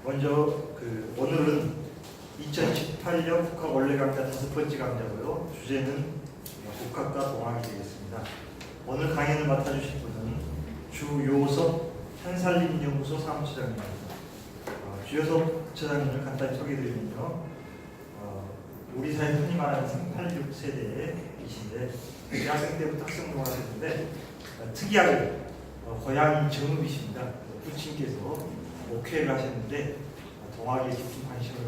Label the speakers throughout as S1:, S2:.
S1: 먼저 오늘은 2018년 국학 원래 강좌 5번째 강좌고요. 주제는 국학과 동학이 되겠습니다. 오늘 강연을 맡아주실 분은 주요섭 한살림연구소 사무처장입니다. 주요섭 처장님을 간단히 소개해드리면요. 우리 사회 흔히 말하는 386세대이신데 대학생 때부터 학생동을 하셨는데 특이하게 고향이 정읍이십니다. 부친께서 목회를 하셨는데 동학에 깊은 관심을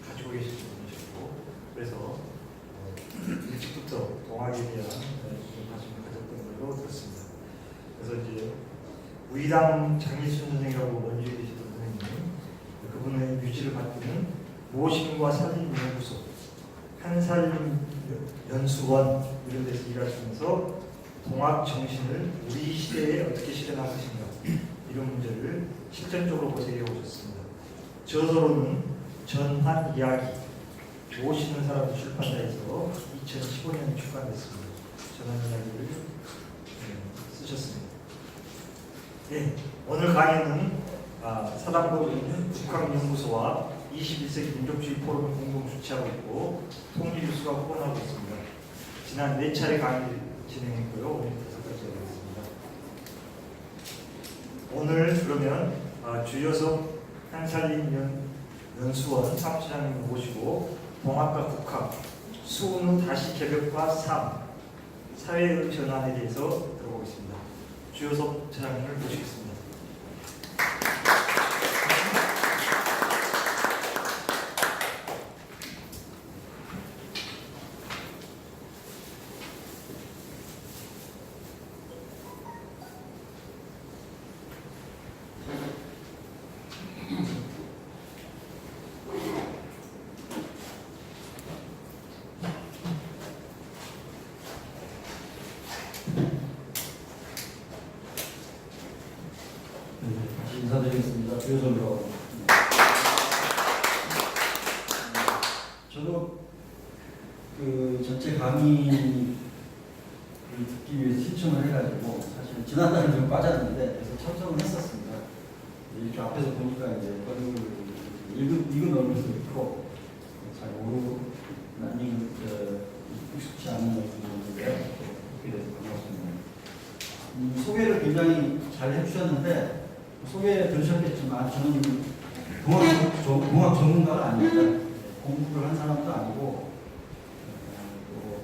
S1: 가지고 계신 분이셨고 그래서 일찍부터 동학에 대한 관심을 가졌던 걸로 들었습니다. 그래서 이제 우이당 장일순 선생이라고 원주에 계시던 선생님, 그분의 유지를 받는 모신과 살림연구소, 한살림연수원 이런 데서 일하시면서 동학 정신을 우리 시대에 어떻게 실현할 것인가 이런 문제를 실전적으로 고생해 오셨습니다. 저서로는 전한 이야기 모시는 사람 출판사에서 2015년에 출간됐습니다. 전한 이야기를 쓰셨습니다. 네, 오늘 강의는 사단법인 있는 국학연구소와 21세기 민족주의 포럼을 공동 주최하고 있고 통일뉴스가 후원하고 있습니다. 지난 4차례 강의를 진행했고요. 오늘 5번째가 되겠습니다. 오늘 그러면 주요섭 한살림연수원 사무처장님을 모시고 동학과 국학, 수능 다시 개벽화 3, 사회의 전환에 대해서 들어보겠습니다. 주요섭 처장님을 모시겠습니다.
S2: 인사드리겠습니다. 주요섭이라고. 저도 그 전체 강의를 듣기 위해서 신청을 해가지고 사실 지난달에 좀 빠졌는데 그래서 참석을 했었습니다. 이렇게 앞에서 보니까 이제 읽은 얼굴도 있고 잘 모르고 나는 익숙치 않은 얼굴인데 그렇게 돼서 반갑습니다. 소개를 굉장히 잘 해주셨는데 소개 들으셨겠지만 저는 공학 전문가가 아닙니다. 공부를 한 사람도 아니고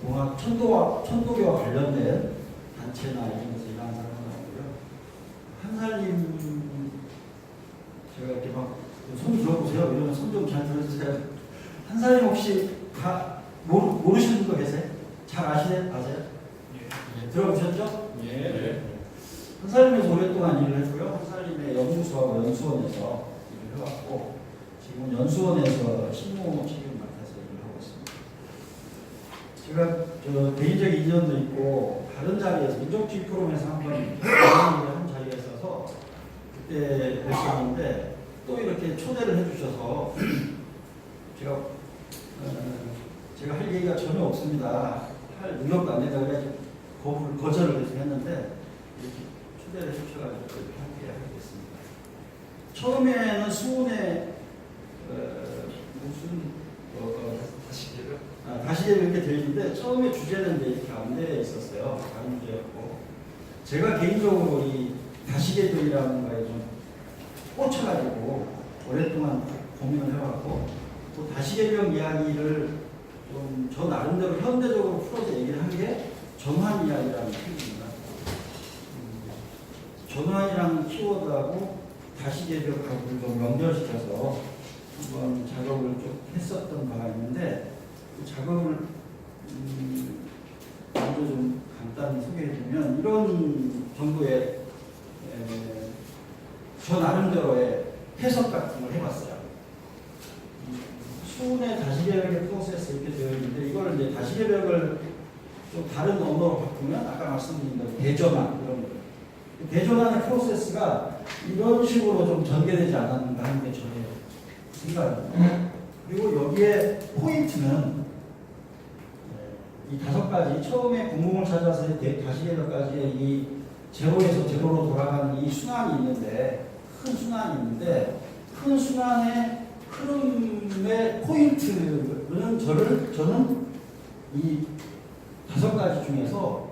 S2: 공학 천도교와 관련된 단체나 이런 데서 일하는 사람은 아니고요. 한살림 제가 이렇게 막 손 들어보세요 이러면 손 좀 잘 들어주세요. 한살림 혹시 다 모르시는 분 계세요? 잘 아세요? 네. 들어보셨죠? 예. 한살림에서 오랫동안 일을 했고요. 한살림의 연구소하고 연수원에서 일을 해왔고 지금 연수원에서 실무 책임을 맡아서 일을 하고 있습니다. 제가 개인적인 인연도 있고 다른 자리에서 민족주의 포럼에서 한번 한 자리에 있어서 그때 뵀었는데 또 이렇게 초대를 해주셔서 제가 할 얘기가 전혀 없습니다. 할 능력도 안 되다가 거절을 계속 했는데 이렇게 초대를 해주셔가지고 함께 하겠습니다. 처음에는 수원에 다시 이렇게 들리는데 처음에 주제는 이렇게 안내에 있었어요. 다른 주제였고 제가 개인적으로 이 다시개벽이라는 거에 좀 꽂혀가지고 오랫동안 고민을 해왔고 또 다시개벽 이야기를 좀 저 나름대로 현대적으로 풀어서 얘기를 한 게 전환 이야기라는 책입니다. 전환이라는 키워드하고 다시개벽하고 좀 연결시켜서 한번 작업을 좀 했었던 바가 있는데 그 작업을 먼저 좀 간단히 소개해드리면 이런 정도의 저 나름대로의 해석 같은 걸 해봤어요. 수은의 다시개벽의 프로세스 이렇게 되어 있는데 이걸 이제 다시개벽을 좀 다른 언어로 바꾸면 아까 말씀드린 대로 대전환 이런 거. 대전환의 프로세스가 이런 식으로 좀 전개되지 않았는가 하는 게 저의 생각입니다. 그리고 여기에 포인트는 이 5가지 처음에 구멍을 찾아서 다시개벽까지의 이 제로에서 제로로 돌아가는 이 순환이 있는데 큰 순환이 있는데 그 큰 순환의 흐름의 포인트는 저는 이 5가지 중에서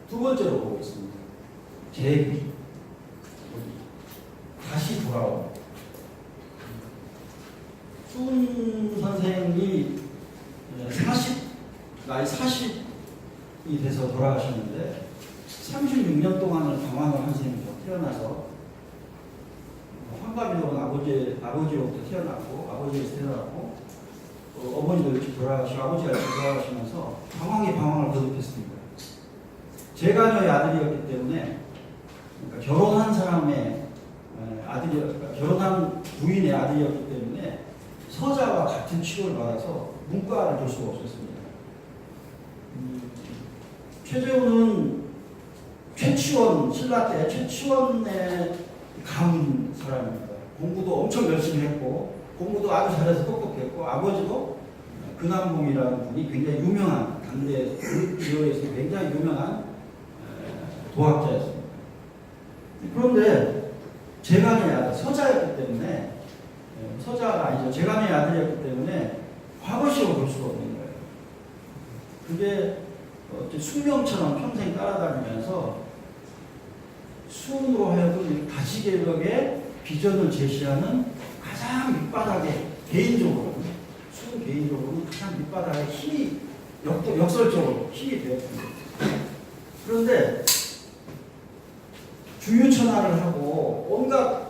S2: 두 번째로 보고 있습니다. 재비. 다시 돌아오는. 수은 선생이 나이 40이 돼서 돌아가셨는데 36년 동안을 방황을 한 셈이죠. 태어나서 환갑이던 아버지로부터 태어났고 아버지에서 태어났고 어머니도 일찍 돌아가시고 아버지가 일찍 돌아가시면서 방황을 거듭했습니다. 제가녀의 아들이었기 때문에 그러니까 결혼한 사람의 결혼한 부인의 아들이었기 때문에 서자와 같은 취급을 받아서 문과를 줄 수가 없었습니다. 최재훈은 신라 때 최치원의 가문 사람입니다. 공부도 엄청 열심히 했고 공부도 아주 잘해서 똑똑했고 아버지도 근한봉이라는 분이 굉장히 유명한 당대 지역에서 굉장히 유명한 도학자였습니다. 그런데 제간의 아들 서자였기 때문에 서자가 아니죠. 제간의 아들이었기 때문에 과거식으로 볼 수가 없는 거예요. 그게 숙명처럼 평생 따라다니면서 수은으로 하여금 다시개혁의 비전을 제시하는 가장 밑바닥에 개인적으로는 가장 밑바닥에 힘이 역설적으로 힘이 되었습니다. 그런데 주유천하를 하고 온갖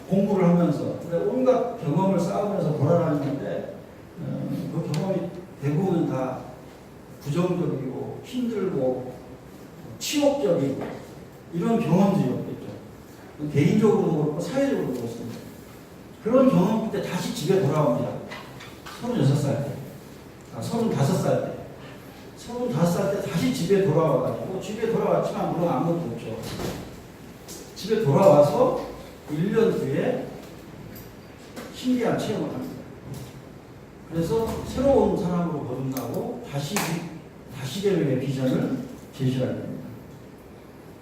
S2: 공부를 하면서 온갖 경험을 쌓으면서 돌아다니는데 그 경험이 대부분 다 부정적이고 힘들고 치욕적이고 이런 경험들이었겠죠. 개인적으로도 그렇고 사회적으로도 그렇습니다. 그런 경험 때 다시 집에 돌아옵니다. 36살 때, 35살 때. 35살 때 다시 집에 돌아와가지고 집에 돌아왔지만 물론 아무것도 없죠. 집에 돌아와서 1년 뒤에 신기한 체험을 합니다. 그래서 새로운 사람으로 거듭나고 다시개혁의 비전을 제시하게 됩니다.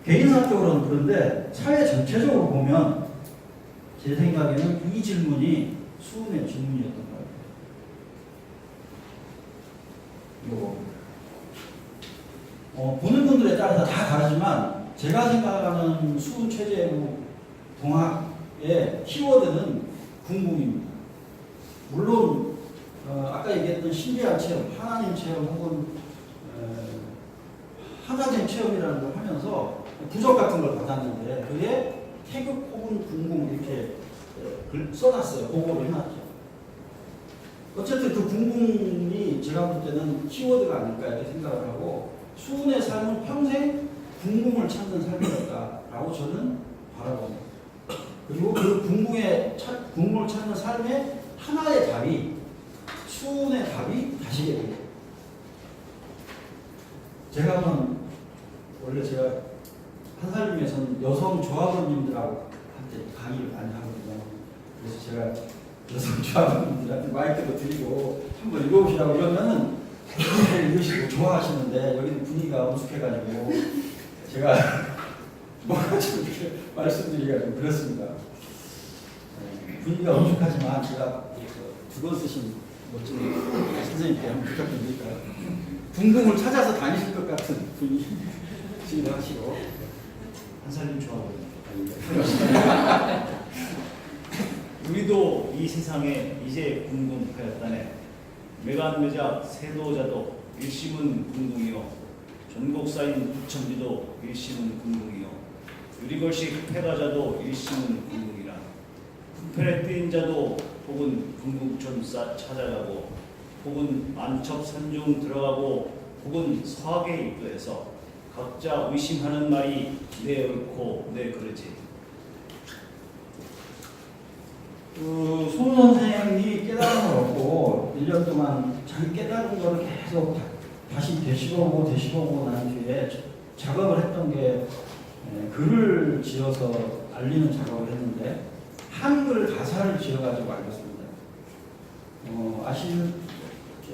S2: 개인사적으로는 그런데 사회 전체적으로 보면 제 생각에는 이 질문이 수은의 질문이었던 것 같아요. 보는 분들에 따라서 다 다르지만 제가 생각하는 수은 최재우 동학의 키워드는 궁금입니다. 물론 아까 얘기했던 신비한 체험, 하나님 체험 혹은 하나된 체험이라는 걸 하면서 부적 같은 걸 받았는데 그게 태극 혹은 궁궁 이렇게 써놨어요. 보고를 해놨죠. 어쨌든 그 궁궁이 제가 볼 때는 키워드가 아닐까 이렇게 생각을 하고 수은의 삶은 평생 궁궁을 찾는 삶이었다라고 저는 바라봅니다. 그리고 그 궁궁을 찾는 삶의 하나의 답이 수은의 답이 다시개혁이에요. 원래 제가 한살림에서는 여성 조합원님들하고 한테 강의를 많이 하거든요. 그래서 제가 여성 조합원님들한테 마이크도 드리고 한번 읽어보시라고 이러면은 읽으시고 좋아하시는데 여기는 분위기가 엄숙해가지고 제가 뭐가지고 이렇게 말씀드리기가 좀 그렇습니다. 분위기가 엄숙하지만 제가 두 번 쓰신 멋진 선생님께 한번 부탁드립니다. 궁금을 찾아서 다니실 것 같은 분위기를 하시고
S1: 한살림 좋아하고
S3: 우리도 이 세상에 이제 궁궁하였다네. 매간매작 세도자도 일심은 궁궁이요. 전곡사인 부천비도 일심은 궁궁이요. 유리걸식 폐가자도 일심은 궁궁이라. 부편에 뜨인 자도 혹은 궁궁촌 찾아가고 혹은 만첩산중 들어가고 혹은 서학에 입도해서 각자 의심하는 말이 내 옳고 내 그르지.
S2: 손 선생이 깨달음을 얻고 1년 동안 자기 깨달은 거를 계속 다시 되씹어보고 난 뒤에 작업을 했던 게 글을 지어서 알리는 작업을 했는데 한글 가사를 지어가지고 알렸습니다.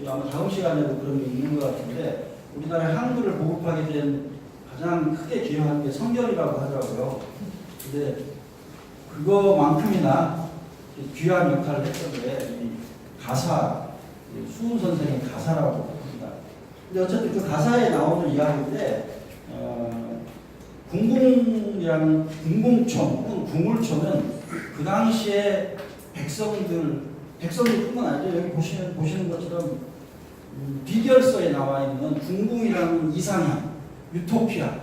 S2: 아마 다음 시간에도 그런 게 있는 것 같은데 우리나라에 한글을 보급하게 된 가장 크게 기여한 게 성경이라고 하더라고요. 근데 그거만큼이나 귀한 역할을 했던 게 이 가사, 수훈 선생의 가사라고 합니다. 근데 어쨌든 그 가사에 나오는 이야기인데 궁궁이라는 궁궁촌 혹은 궁울촌은 그 당시에 백성들뿐만 아니라 여기 보시는 것처럼 비결서에 나와 있는 궁궁이라는 이상향, 유토피아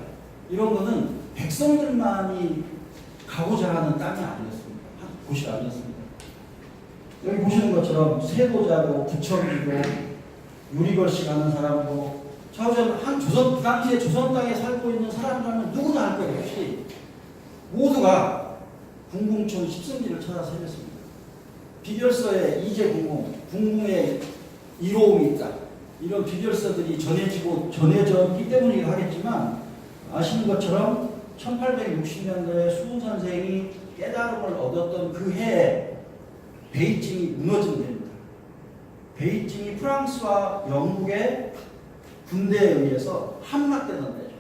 S2: 이런 거는 백성들만이 가고자 하는 땅이 아니었습니다. 곳이 아니었습니다. 여기 보시는 것처럼 세도자도, 부처기도, 유리걸씨 가는 사람도, 그 당시에 조선 땅에 살고 있는 사람들은 누구나 할 것 없이 모두가 궁궁촌 십승지를 찾아 세웠습니다. 비결서에 궁궁에 이로움이 있다. 이런 비결서들이 전해졌기 때문이긴 하겠지만 아시는 것처럼 1860년도에 수훈 선생이 깨달음을 얻었던 그 해에 베이징이 무너진 해입니다. 베이징이 프랑스와 영국의 군대에 의해서 함락되는 데죠.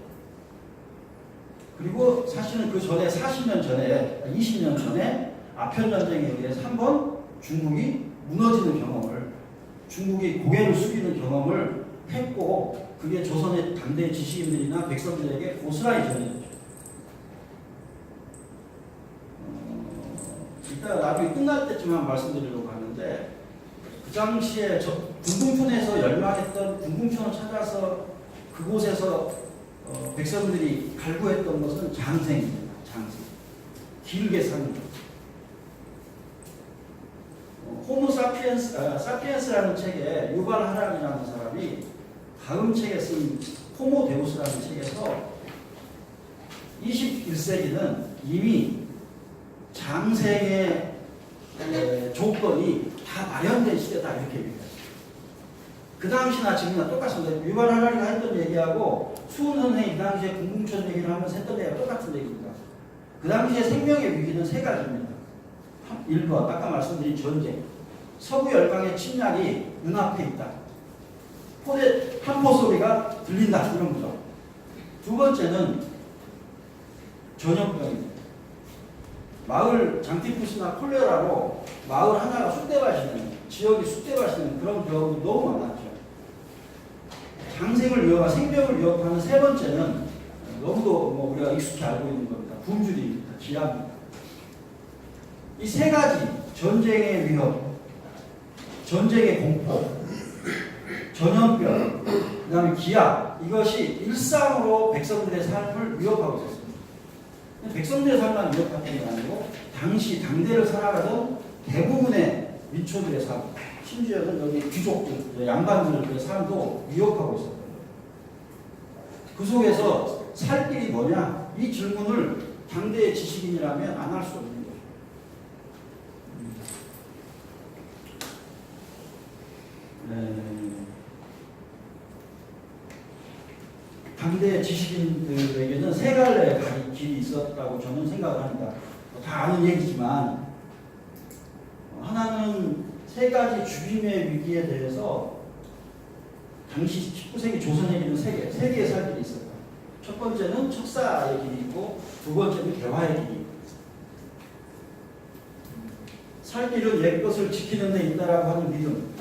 S2: 그리고 사실은 그 전에 40년 전에 20년 전에 아편전쟁에 의해서 한번 중국이 무너지는 경험을 중국이 고개를 숙이는 경험을 했고 그게 조선의 당대 지식인들이나 백성들에게 고스란히 전해졌죠. 이따 나중에 끝날 때쯤만 말씀드리려고 하는데 그 당시에 궁궁촌에서 열망했던 궁궁촌을 찾아서 그곳에서 백성들이 갈구했던 것은 장생입니다. 장생. 길게 사는 것. 호모 사피엔스라는 책에 유발 하람이라는 사람이 다음 책에 쓴 호모 데우스라는 책에서 21세기는 이미 장생의 조건이 다 마련된 시대다 이렇게 얘기합니다. 그 당시나 지금이나 똑같습니다. 유발 하람이가 했던 얘기하고 수훈 선생이 그 당시에 궁궁촌 얘기를 하면서 했던 얘기가 똑같은 얘기입니다. 그 당시에 생명의 위기는 세 가지입니다. 1번 아까 말씀드린 전쟁. 서부 열강의 침략이 눈앞에 있다. 한포 소리가 들린다. 이런 거죠. 두 번째는 전염병입니다. 마을 장티푸스나 콜레라로 마을 하나가 지역이 쑥대밭이는 그런 경우도 너무 많았죠. 장생을 위협하는 생명을 위협하는 세 번째는 너무도 우리가 익숙히 알고 있는 겁니다. 굶주림입니다. 기압입니다. 이 세 가지 전쟁의 위협, 전쟁의 공포, 전염병, 그 다음에 기압 이것이 일상으로 백성들의 삶을 위협하고 있었습니다. 백성들의 삶만 위협하는 게 아니고 당시 당대를 살아가던 대부분의 민초들의 삶, 심지어는 여기 귀족들, 양반들의 삶도 위협하고 있었던 거예요. 그 속에서 살 길이 뭐냐? 이 질문을 당대의 지식인이라면 안 할 수 없는 거예요. 당대 지식인들에게는 세 갈래의 길이 있었다고 저는 생각을 합니다. 다 아는 얘기지만 하나는 세 가지 죽임의 위기에 대해서 당시 19세기 조선에게는 세 개의 살 길이 있었다. 첫 번째는 척사의 길이 있고 두 번째는 개화의 길이 있고 살 길은 옛것을 지키는 데 있다라고 하는 믿음,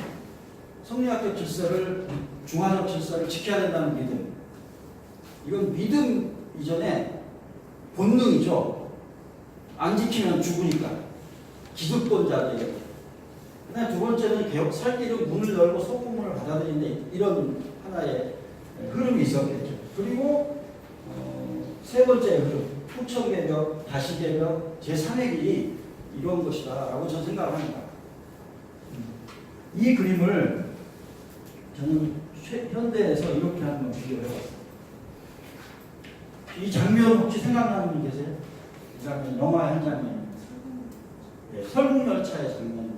S2: 성리학적 질서를 중화적 질서를 지켜야 된다는 믿음. 이건 믿음 이전에 본능이죠. 안 지키면 죽으니까. 기득권자들에게. 그다음에 두 번째는 살 길은 문을 열고 소금을 받아들이는 이런 하나의 흐름이 있었겠죠. 그리고 세 번째 흐름, 후천개벽, 다시개벽, 제3의 길이 이런 것이다 라고 저는 생각을 합니다. 이 그림을 저는 현대에서 이렇게 한번 비교를 해봤어요. 이 장면 혹시 생각나는 분 계세요? 이 장면, 영화의 한 장면입니다. 네, 설국열차의 장면입니다.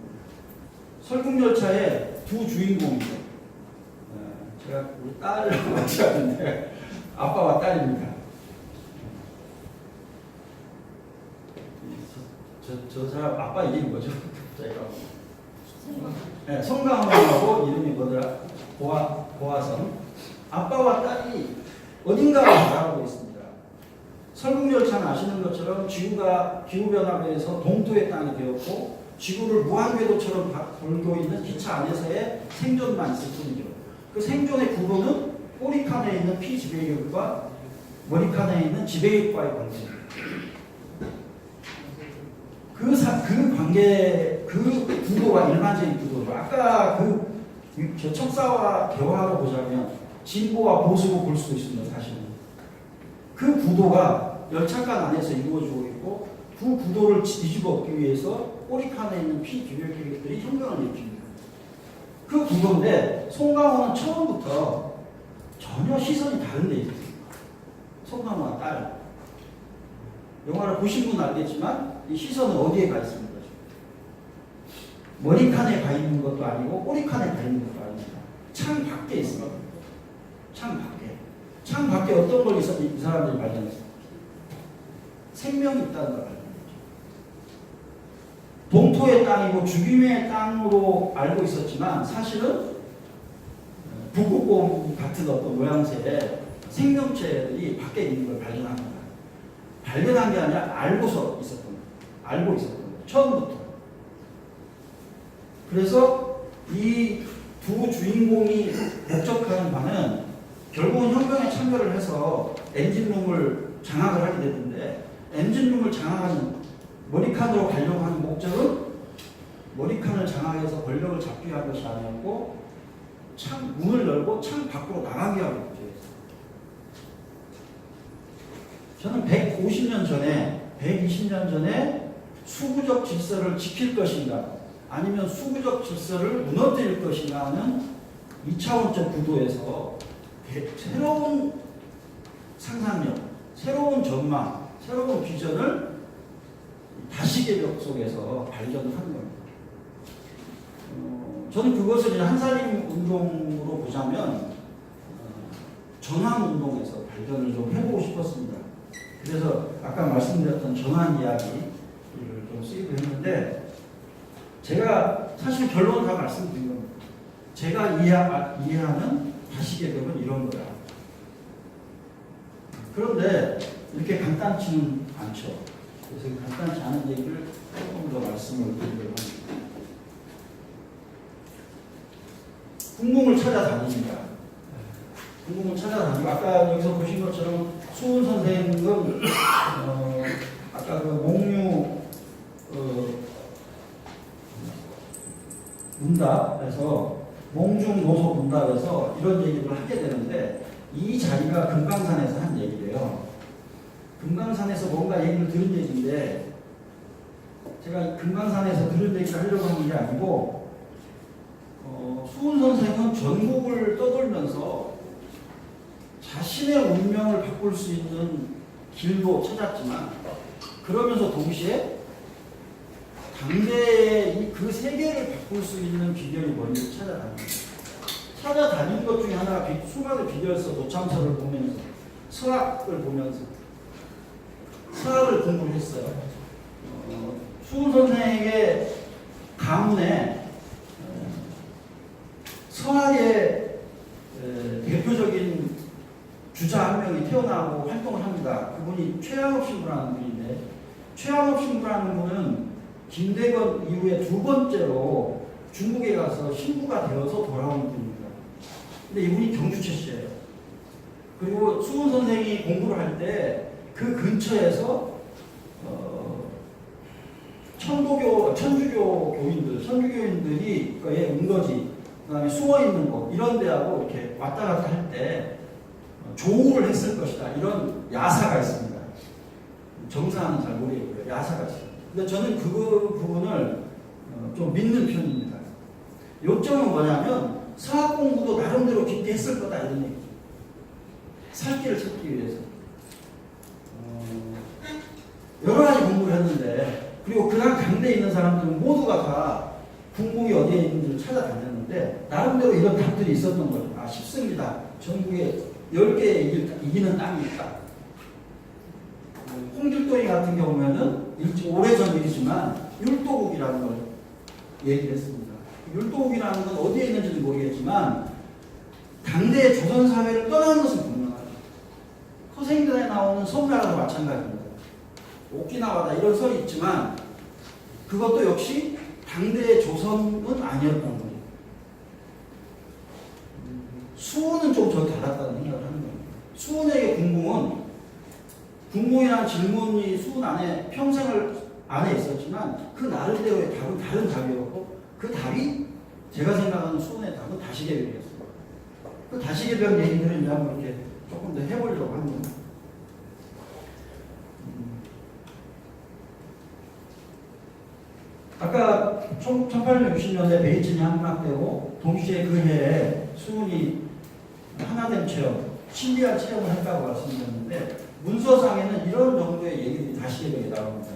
S2: 설국열차의 두 주인공이죠. 제가 우리 딸을 같이 하는데 아빠와 딸입니다. 저 사람 아빠 이름이 뭐죠? 제가 네, 성강하고 이름이 뭐더라? 고화성. 아빠와 딸이 어딘가를 바라보고 있습니다. 설국열차는 아시는 것처럼 지구가 기후변화에 의해서 동토의 땅이 되었고 지구를 무한궤도처럼 돌고 있는 기차 안에서의 생존만 있을 뿐이죠. 그 생존의 구도는 꼬리칸에 있는 피지배격과 머리칸에 있는 지배격과의 관계입니다. 그 관계, 그 구도가 일반적인 구도죠. 아까 저 척사와 개화로 보자면 진보와 보수로 볼 수도 있습니다. 사실은 그 구도가 열차간 안에서 이루어지고 있고 그 구도를 뒤집어 엎기 위해서 꼬리칸에 있는 피지배격들이 형경을 일으킵니다. 그 구도인데 송강호는 처음부터 전혀 시선이 다른 데 있어요. 송강호와 딸. 영화를 보신 분은 알겠지만 이 시선은 어디에 가 있습니까? 머리칸에 가 있는 것도 아니고 꼬리칸에 가 있는 것도 아닙니다. 창 밖에 있습니다. 창 밖에. 창 밖에 어떤 걸 이 사람들이 발견했어요? 생명이 있다는 걸 발견했죠. 동토의 땅이고 죽임의 땅으로 알고 있었지만 사실은 북극곰 같은 어떤 모양새의 생명체들이 밖에 있는 걸 발견합니다. 발견한 게 아니라 알고서 있었던 거예요. 알고 있었던 거예요. 처음부터. 그래서 이 두 주인공이 목적하는 바는 결국은 혁명에 참여를 해서 엔진룸을 장악을 하게 되는데 엔진룸을 장악하는 머리칸으로 가려고 하는 목적은 머리칸을 장악해서 권력을 잡기 위한 것이 아니었고 창 문을 열고 창 밖으로 나가기 위한 목적이었어요. 저는 150년 전에 120년 전에 수구적 질서를 지킬 것인가 아니면 수구적 질서를 무너뜨릴 것인가 하는 2차원적 구도에서 새로운 상상력, 새로운 전망, 새로운 비전을 다시개벽 속에서 발견을 하는 겁니다. 저는 그것을 한살림 운동으로 보자면 전환운동에서 발견을 좀 해보고 싶었습니다. 그래서 아까 말씀드렸던 전환 이야기를 좀 쓰기도 했는데 제가 사실 결론을 다 말씀드린 겁니다. 제가 이해하는 다시개벽은 이런 거야. 그런데 이렇게 간단치는 않죠. 그래서 간단치 않은 얘기를 조금 더 말씀을 드리려고 합니다. 궁궁을 찾아다닙니다. 궁궁을 찾아다니고 아까 여기서 보신 것처럼 수훈 선생은 아까 그 몽유 문답에서 몽중노소 문답에서 이런 얘기를 하게 되는데 이 자리가 금강산에서 한 얘기래요. 금강산에서 뭔가 얘기를 들은 얘기인데 제가 금강산에서 들은 얘기를 하려고 하는 게 아니고 수훈 선생은 전국을 떠돌면서 자신의 운명을 바꿀 수 있는 길도 찾았지만 그러면서 동시에 당대의 그 세계를 바꿀 수 있는 비결이 뭔지 찾아다닙니다. 찾아다닌 것 중에 하나가 수많은 비결서 노참서를 보면서 서학을 보면서 서학을 공부를 했어요. 수훈 선생에게 가문에 서학의 대표적인 주자 한 명이 태어나고 활동을 합니다. 그분이 최양업 신부라는 분인데 최양업 신부라는 분은 김대건 이후에 두 번째로 중국에 가서 신부가 되어서 돌아온 분입니다. 근데 이분이 경주 출신이에요. 그리고 수훈 선생이 공부를 할 때 그 근처에서 천주교 교인들이 은거지, 그다음에 숨어 있는 곳 이런 데하고 이렇게 왔다 갔다 할 때 조우를 했을 것이다. 이런 야사가 있습니다. 정사는 잘 모르겠고요. 야사가 있습니다. 근데 저는 그 부분을 좀 믿는 편입니다. 요점은 뭐냐면 서학 공부도 나름대로 깊게 했을 거다 이런 얘기죠. 살 길을 찾기 위해서 여러 가지 공부를 했는데 그리고 그날 강대에 있는 사람들은 모두가 다 궁궁이 어디에 있는지를 찾아다녔는데 나름대로 이런 답들이 있었던 거죠. 아 쉽습니다. 전국에 10개 이기는 땅이 있다. 홍길동이 같은 경우에는 오래전 일이지만 율도국이라는 걸 얘기를 했습니다. 율도국이라는 건 어디에 있는지는 모르겠지만 당대의 조선사회를 떠나는 것은 분명하죠. 허생전에 나오는 섬나라도 마찬가지입니다. 오키나와다 이런 설이 있지만 그것도 역시 당대 조선은 아니었던 거예요. 수훈은 좀 저 달랐다는 생각을 하는 겁니다. 수훈에게 궁궁이라는 질문이 수훈 안에 평생을 안에 있었지만 그 나름대로의 답은 다른 답이었고 그 답이 제가 생각하는 수훈의 답은 다시개벽이었어요. 그 다시개벽 얘기들을 이제 한번 이렇게 조금 더 해보려고 합니다. 아까 1860년대 베이징이 함락되고 동시에 그 해에 수훈이 하나된 체험, 신비한 체험을 했다고 말씀드렸는데 문서상에는 이런 정도의 얘기들이 다시개벽에 나옵니다.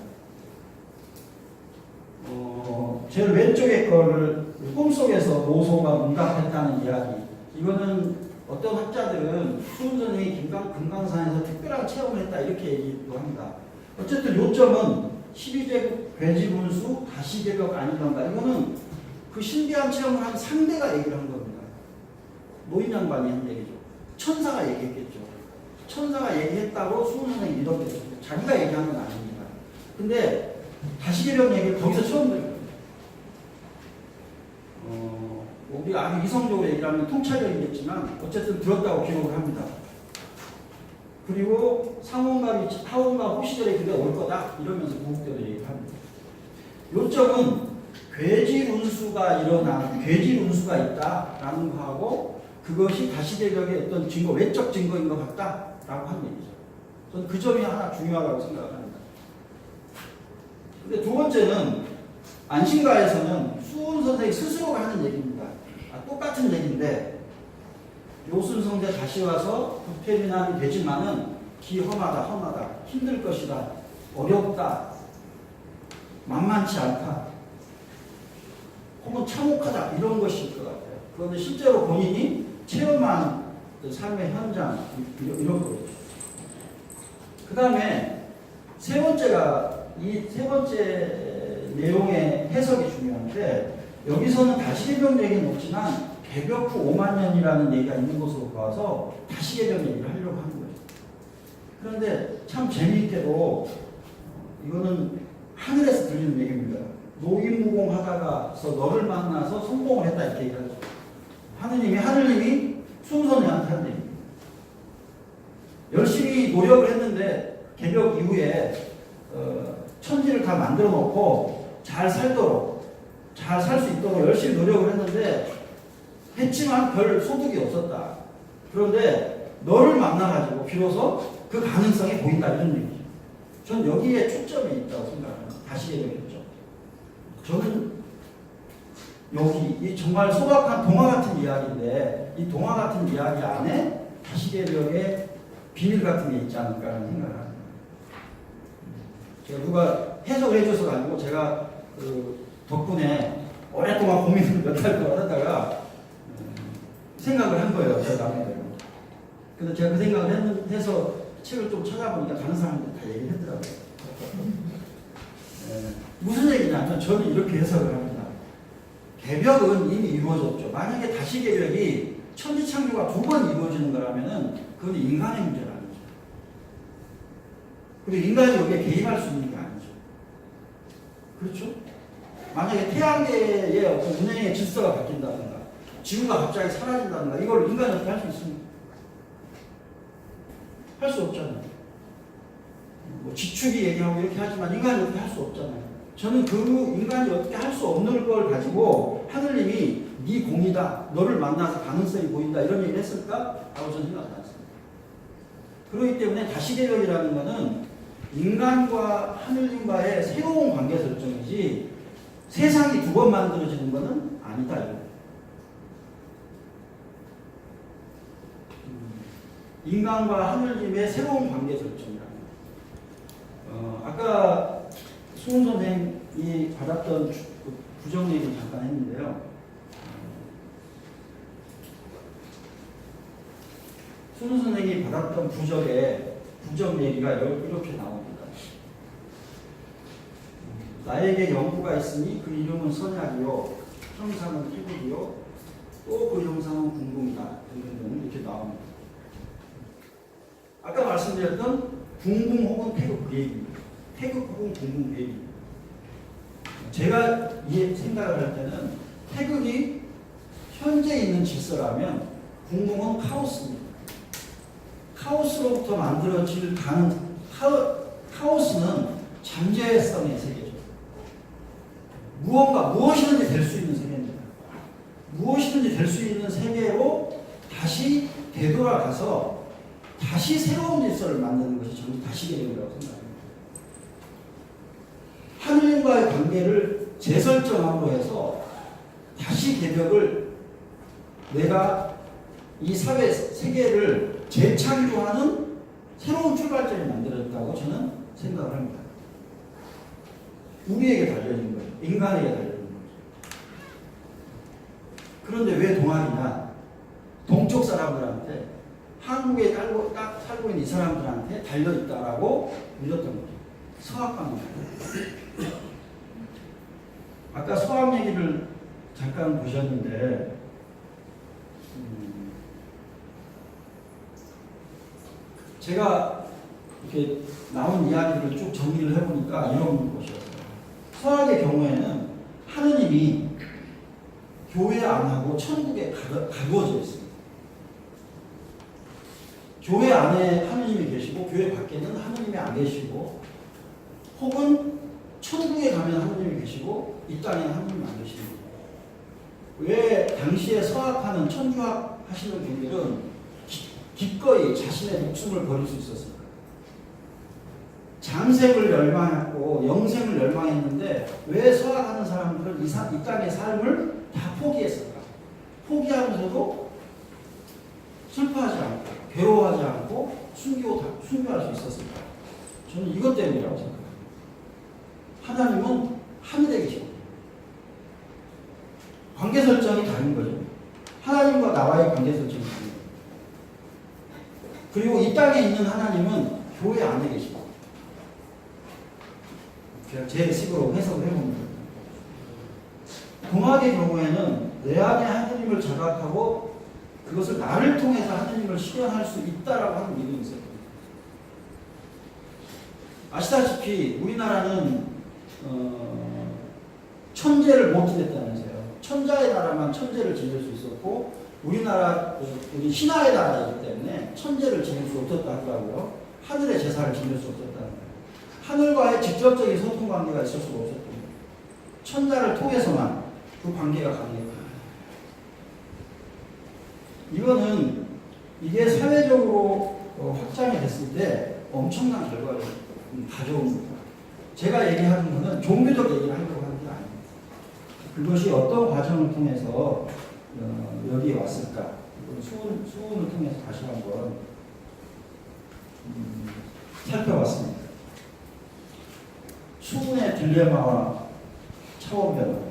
S2: 제일 왼쪽에 거를 꿈속에서 노소가 문답했다는 이야기. 이거는 어떤 학자들은 수훈 선생이 금강산에서 특별한 체험을 했다 이렇게 얘기도 합니다. 어쨌든 요점은 12제국 괴지문수 다시개벽 아니던가. 이거는 그 신비한 체험을 한 상대가 얘기를 한 겁니다. 노인 양반이 한 얘기죠. 천사가 얘기했겠죠. 천사가 얘기했다고 수훈 선생이 믿었겠죠. 자기가 얘기한 건 아닙니다. 근데 다시개벽 얘기를 거기서 처음 들어요. 우리 아주 이성적으로 얘기를 하면 통찰력이겠지만 어쨌든 들었다고 기록을 합니다. 그리고 상원과 호시절에 그게 올 거다 이러면서 구국대로 얘기를 합니다. 요점은 괴질운수가 있다라는 거하고 그것이 다시개벽의 어떤 증거, 외적 증거인 것 같다라고 하는 얘기죠. 저는 그 점이 하나 중요하다고 생각을 합니다. 근데 두 번째는 안신가에서는 수훈 선생이 스스로가 하는 얘기입니다. 똑같은 얘기인데 요순성대 다시 와서 부패민함이 되지만은 험하다, 힘들 것이다, 어렵다, 만만치 않다, 혹은 참혹하다 이런 것일 것 같아요. 그런데 실제로 본인이 체험한 그 삶의 현장 이런 거죠. 그 다음에 세 번째 내용의 해석이 중요한데 여기서는 다시개벽 얘기는 없지만 개벽 후 5만 년이라는 얘기가 있는 것으로 봐서 다시개벽 얘기를 하려고 하는 거예요. 그런데 참 재미있게도 이거는 하늘에서 들리는 얘기입니다. 노인무공하다가서 너를 만나서 성공을 했다 이렇게 얘기하죠. 하느님이 수훈선생한테 한 얘기입니다. 열심히 노력을 했는데 개벽 이후에 천지를 다 만들어 놓고 잘 살 수 있도록 열심히 노력을 했지만 별 소득이 없었다. 그런데 너를 만나가지고 비로소 그 가능성이 보인다 이런 얘기죠. 전 여기에 초점이 있다고 생각합니다. 다시 얘기했죠. 저는 이 정말 소박한 동화 같은 이야기인데 이 동화 같은 이야기 안에 다시개벽의 비밀 같은 게 있지 않을까라는 생각을 합니다. 제가 누가 해석을 해줘서 아니고 제가 덕분에 오랫동안 고민을 몇 달 동안 하다가 생각을 한 거예요. 제가 나름대로. 그래서 제가 그 생각을 해서 책을 좀 찾아보니까 다른 사람들 다 얘기를 했더라고요. 무슨 얘기냐면 저는 이렇게 해석을 합니다. 개벽은 이미 이루어졌죠. 만약에 다시개벽이 천지창조가 2번 이루어지는 거라면은 그건 인간의 문제는 아니죠. 그리고 인간이 여기에 개입할 수 있는 게 아니죠. 그렇죠? 만약에 태양계의 어떤 운행의 질서가 바뀐다든가 지구가 갑자기 사라진다든가 이걸 인간이 어떻게 할 수 있습니까? 할 수 없잖아요. 뭐 지축이 얘기하고 이렇게 하지만 인간이 어떻게 할 수 없잖아요. 저는 그 인간이 어떻게 할 수 없는 걸 가지고 하늘님이 네 공이다, 너를 만나서 가능성이 보인다 이런 얘기를 했을까? 라고 저는 생각하지 않습니다. 그렇기 때문에 다시개벽이라는 것은 인간과 하늘님과의 새로운 관계 설정이지 세상이 2번 만들어지는 것은 아니다. 인간과 하늘님의 새로운 관계 설정이라는 거. 아까 수훈 선생이 받았던 부정 얘기 잠깐 했는데요. 수훈 선생이 받았던 부정 얘기가 이렇게 나옵니다. 나에게 영구가 있으니 그 이름은 선약이요, 형상은 태국이요, 또 그 형상은 궁궁이다 등등 이렇게 나옵니다. 아까 말씀드렸던 궁궁 혹은 태국 그 얘기입니다. 태국 혹은 궁궁 그 얘기입니다. 제가 생각을 할 때는 태극이 현재 있는 질서라면 궁극은 카오스입니다. 카오스로부터 만들어질 카오스는 잠재성의 세계죠. 무엇이든지 될 수 있는 세계입니다. 무엇이든지 될 수 있는 세계로 다시 되돌아가서 다시 새로운 질서를 만드는 것이 저는 다시개혁이라고 생각합니다. 하느님과의 관계를 재설정함으로 해서 다시 개벽을 내가 이 사회 세계를 재창조하는 새로운 출발점이 만들어졌다고 저는 생각을 합니다. 우리에게 달려있는 거예요. 인간에게 달려있는 거죠. 그런데 왜 동학이냐? 동쪽 사람들한테 한국에 살고 있는 이 사람들한테 달려있다라고 믿었던 거죠. 서학관. 아까 서학 얘기를 잠깐 보셨는데 제가 이렇게 나온 이야기를 쭉 정리를 해보니까 이런 것이었어요. 서학의 경우에는 하느님이 교회 안하고 천국에 가두어져 있습니다. 교회 안에 하느님이 계시고 교회 밖에는 하느님이 안 계시고 혹은 천국에 가면 하느님이 계시고 이 땅에는 하느님이 안 계십니다. 왜 당시에 서학하는 천주학 하시는 분들은 기꺼이 자신의 목숨을 버릴 수 있었습니다. 장생을 열망했고 영생을 열망했는데 왜 서학하는 사람들은 이 땅의 삶을 다 포기했을까? 포기하면서도 슬퍼하지 않고 괴로워하지 않고 순교할 수 있었을까? 저는 이것 때문이라고 생각합니다. 하나님은 하늘에 계시고 관계 설정이 다른 거죠. 하나님과 나와의 관계 설정이 다른 거예요. 그리고 이 땅에 있는 하나님은 교회 안에 계시고 제 식으로 해석을 해봅니다. 동학의 경우에는 내 안에 하나님을 자각하고 그것을 나를 통해서 하나님을 실현할 수 있다라고 하는 믿음이 있어요. 아시다시피 우리나라는 천재를 못 지냈다면서요. 천자의 나라만 천재를 지낼 수 있었고 우리 신하의 나라이기 때문에 천재를 지낼 수 없었다 하더라고요. 하늘의 제사를 지낼 수 없었다는 거예요. 하늘과의 직접적인 소통 관계가 있을 수가 없었던 거예요. 천자를 통해서만 그 관계가 가능했다. 이거는 이게 사회적으로 확장이 됐을 때 엄청난 결과를 가져옵니다. 제가 얘기하는 것은 종교적 얘기를 하려고 하는 게 아닙니다. 그것이 어떤 과정을 통해서 여기에 왔을까? 수훈을 통해서 다시 한번 살펴봤습니다. 수훈의 딜레마와 차원변화.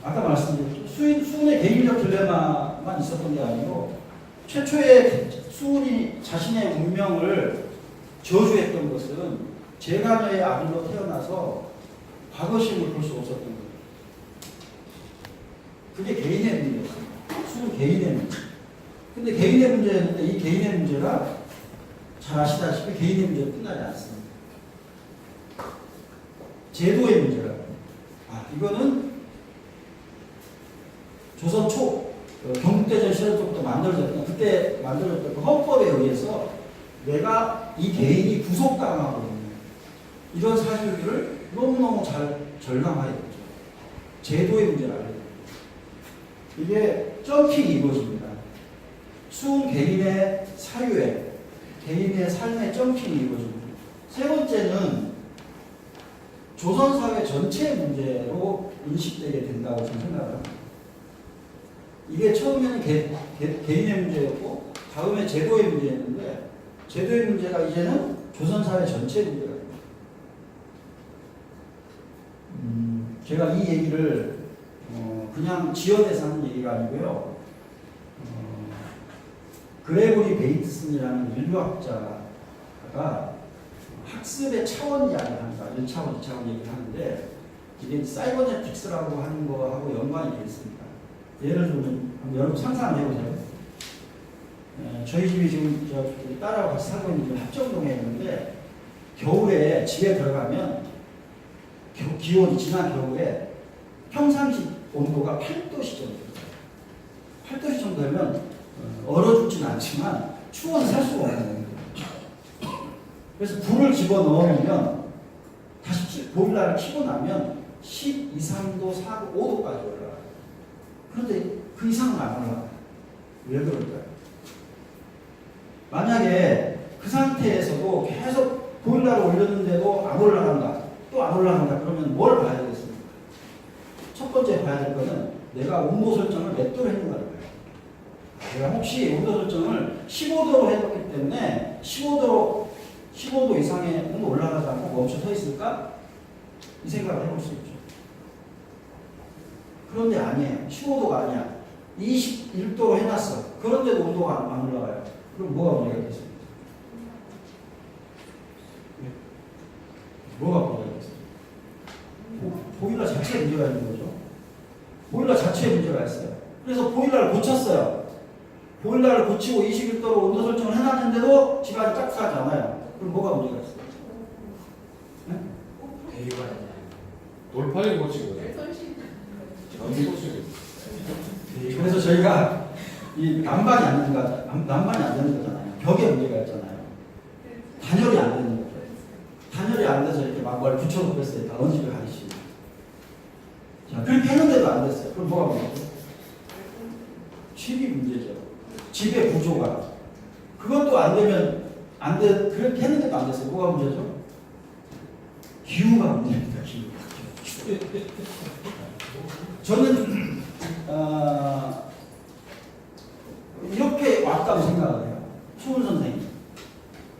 S2: 아까 말씀드린 수훈의 개인적 딜레마만 있었던 게 아니고 최초에 수훈이 자신의 운명을 저주했던 것은 재간의 아들로 태어나서 과거심을 볼 수 없었던 거예요. 그게 개인의 문제였습니다. 수훈 개인의 문제. 근데 개인의 문제였는데 이 개인의 문제가 잘 아시다시피 개인의 문제로 끝나지 않습니다. 제도의 문제가 이거는 조선 초 경국대전 시절 때부터 그때 만들어졌던 그 헌법에 의해서 내가 이 개인이 구속당하고 있는 이런 사실들을 너무너무 잘 절감해야 되죠. 제도의 문제를 알아야 돼요. 이게 점핑이 이루어집니다. 수훈 개인의 사유에 개인의 삶의 점핑이 이루어집니다. 세 번째는 조선사회 전체의 문제로 인식되게 된다고 저는 생각합니다. 이게 처음에는 개인의 문제였고 다음에 제도의 문제였는데 제도의 문제가 이제는 조선사회 전체의 문제가 됩니다. 제가 이 얘기를 그냥 지어내서 하는 얘기가 아니고요. 그레고리 베이트슨이라는 인류학자가 학습의 차원 이야기를 합니다. 1차원, 2차원 얘기를 하는데 이게 사이버네틱스라고 하는 거하고 연관이 되어 있습니다. 예를 들면 여러분 상상 해보세요. 저희 집이 지금 딸하고 같이 살고 있는 합정동에 있는데 겨울에 집에 들어가면 기온이 지난 겨울에 평상시 온도가 8도씨 정도 돼요. 8도씨 정도 되면 얼어 죽지는 않지만 추워서 살 수가 없는 거예요. 그래서 불을 집어넣으면 다시 보일러를 켜고 나면 12, 3도, 4도, 5도까지 올라가요. 그런데 그 이상은 안 올라가요. 왜 그럴까요? 만약에 그 상태에서도 계속 보일러를 올렸는데도 안 올라간다, 또 안 올라간다, 그러면 뭘 봐야 되겠습니까? 첫 번째 봐야 될 거는 내가 온도 설정을 몇 도로 했는가를 봐요. 내가 혹시 온도 설정을 15도로 해뒀기 때문에 15도 이상의 온도 올라가지 않고 멈춰 서 있을까? 이 생각을 해볼 수 있죠. 그런데 아니에요. 15도가 아니야. 21도로 해놨어. 그런데도 온도가 안 올라가요. 그럼 뭐가 문제가 있겠습니까? 뭐가 문제가 있겠습니까? 보일러 자체에 문제가 있는 거죠. 보일러 자체에 문제가 있어요. 그래서 보일러를 고쳤어요. 보일러를 고치고 21도로 온도 설정을 해놨는데도 집안이 따뜻하지 않아요. 그럼 뭐가 문제가 있어요? 네?
S1: 배기가 아니야.
S4: 돌파에 고친 거죠. 전기 고친
S2: 그래서 저희가 이 난방이 안 되는 거잖아요. 벽에 문제가 있잖아요. 단열이 안 되는 거죠. 단열이 안 돼서 이렇게 막 뭘 붙여놓고 했어요. 다 언집에 가듯이. 자, 그렇게 했는데도 안 됐어요. 그럼 뭐가 문제죠? 집이 문제죠. 집의 구조가. 그것도 안 되면 그렇게 했는데도 안 됐어요. 뭐가 문제죠? 기후가 문제입니다. 기후. 저는 이렇게 왔다고 생각을 해요.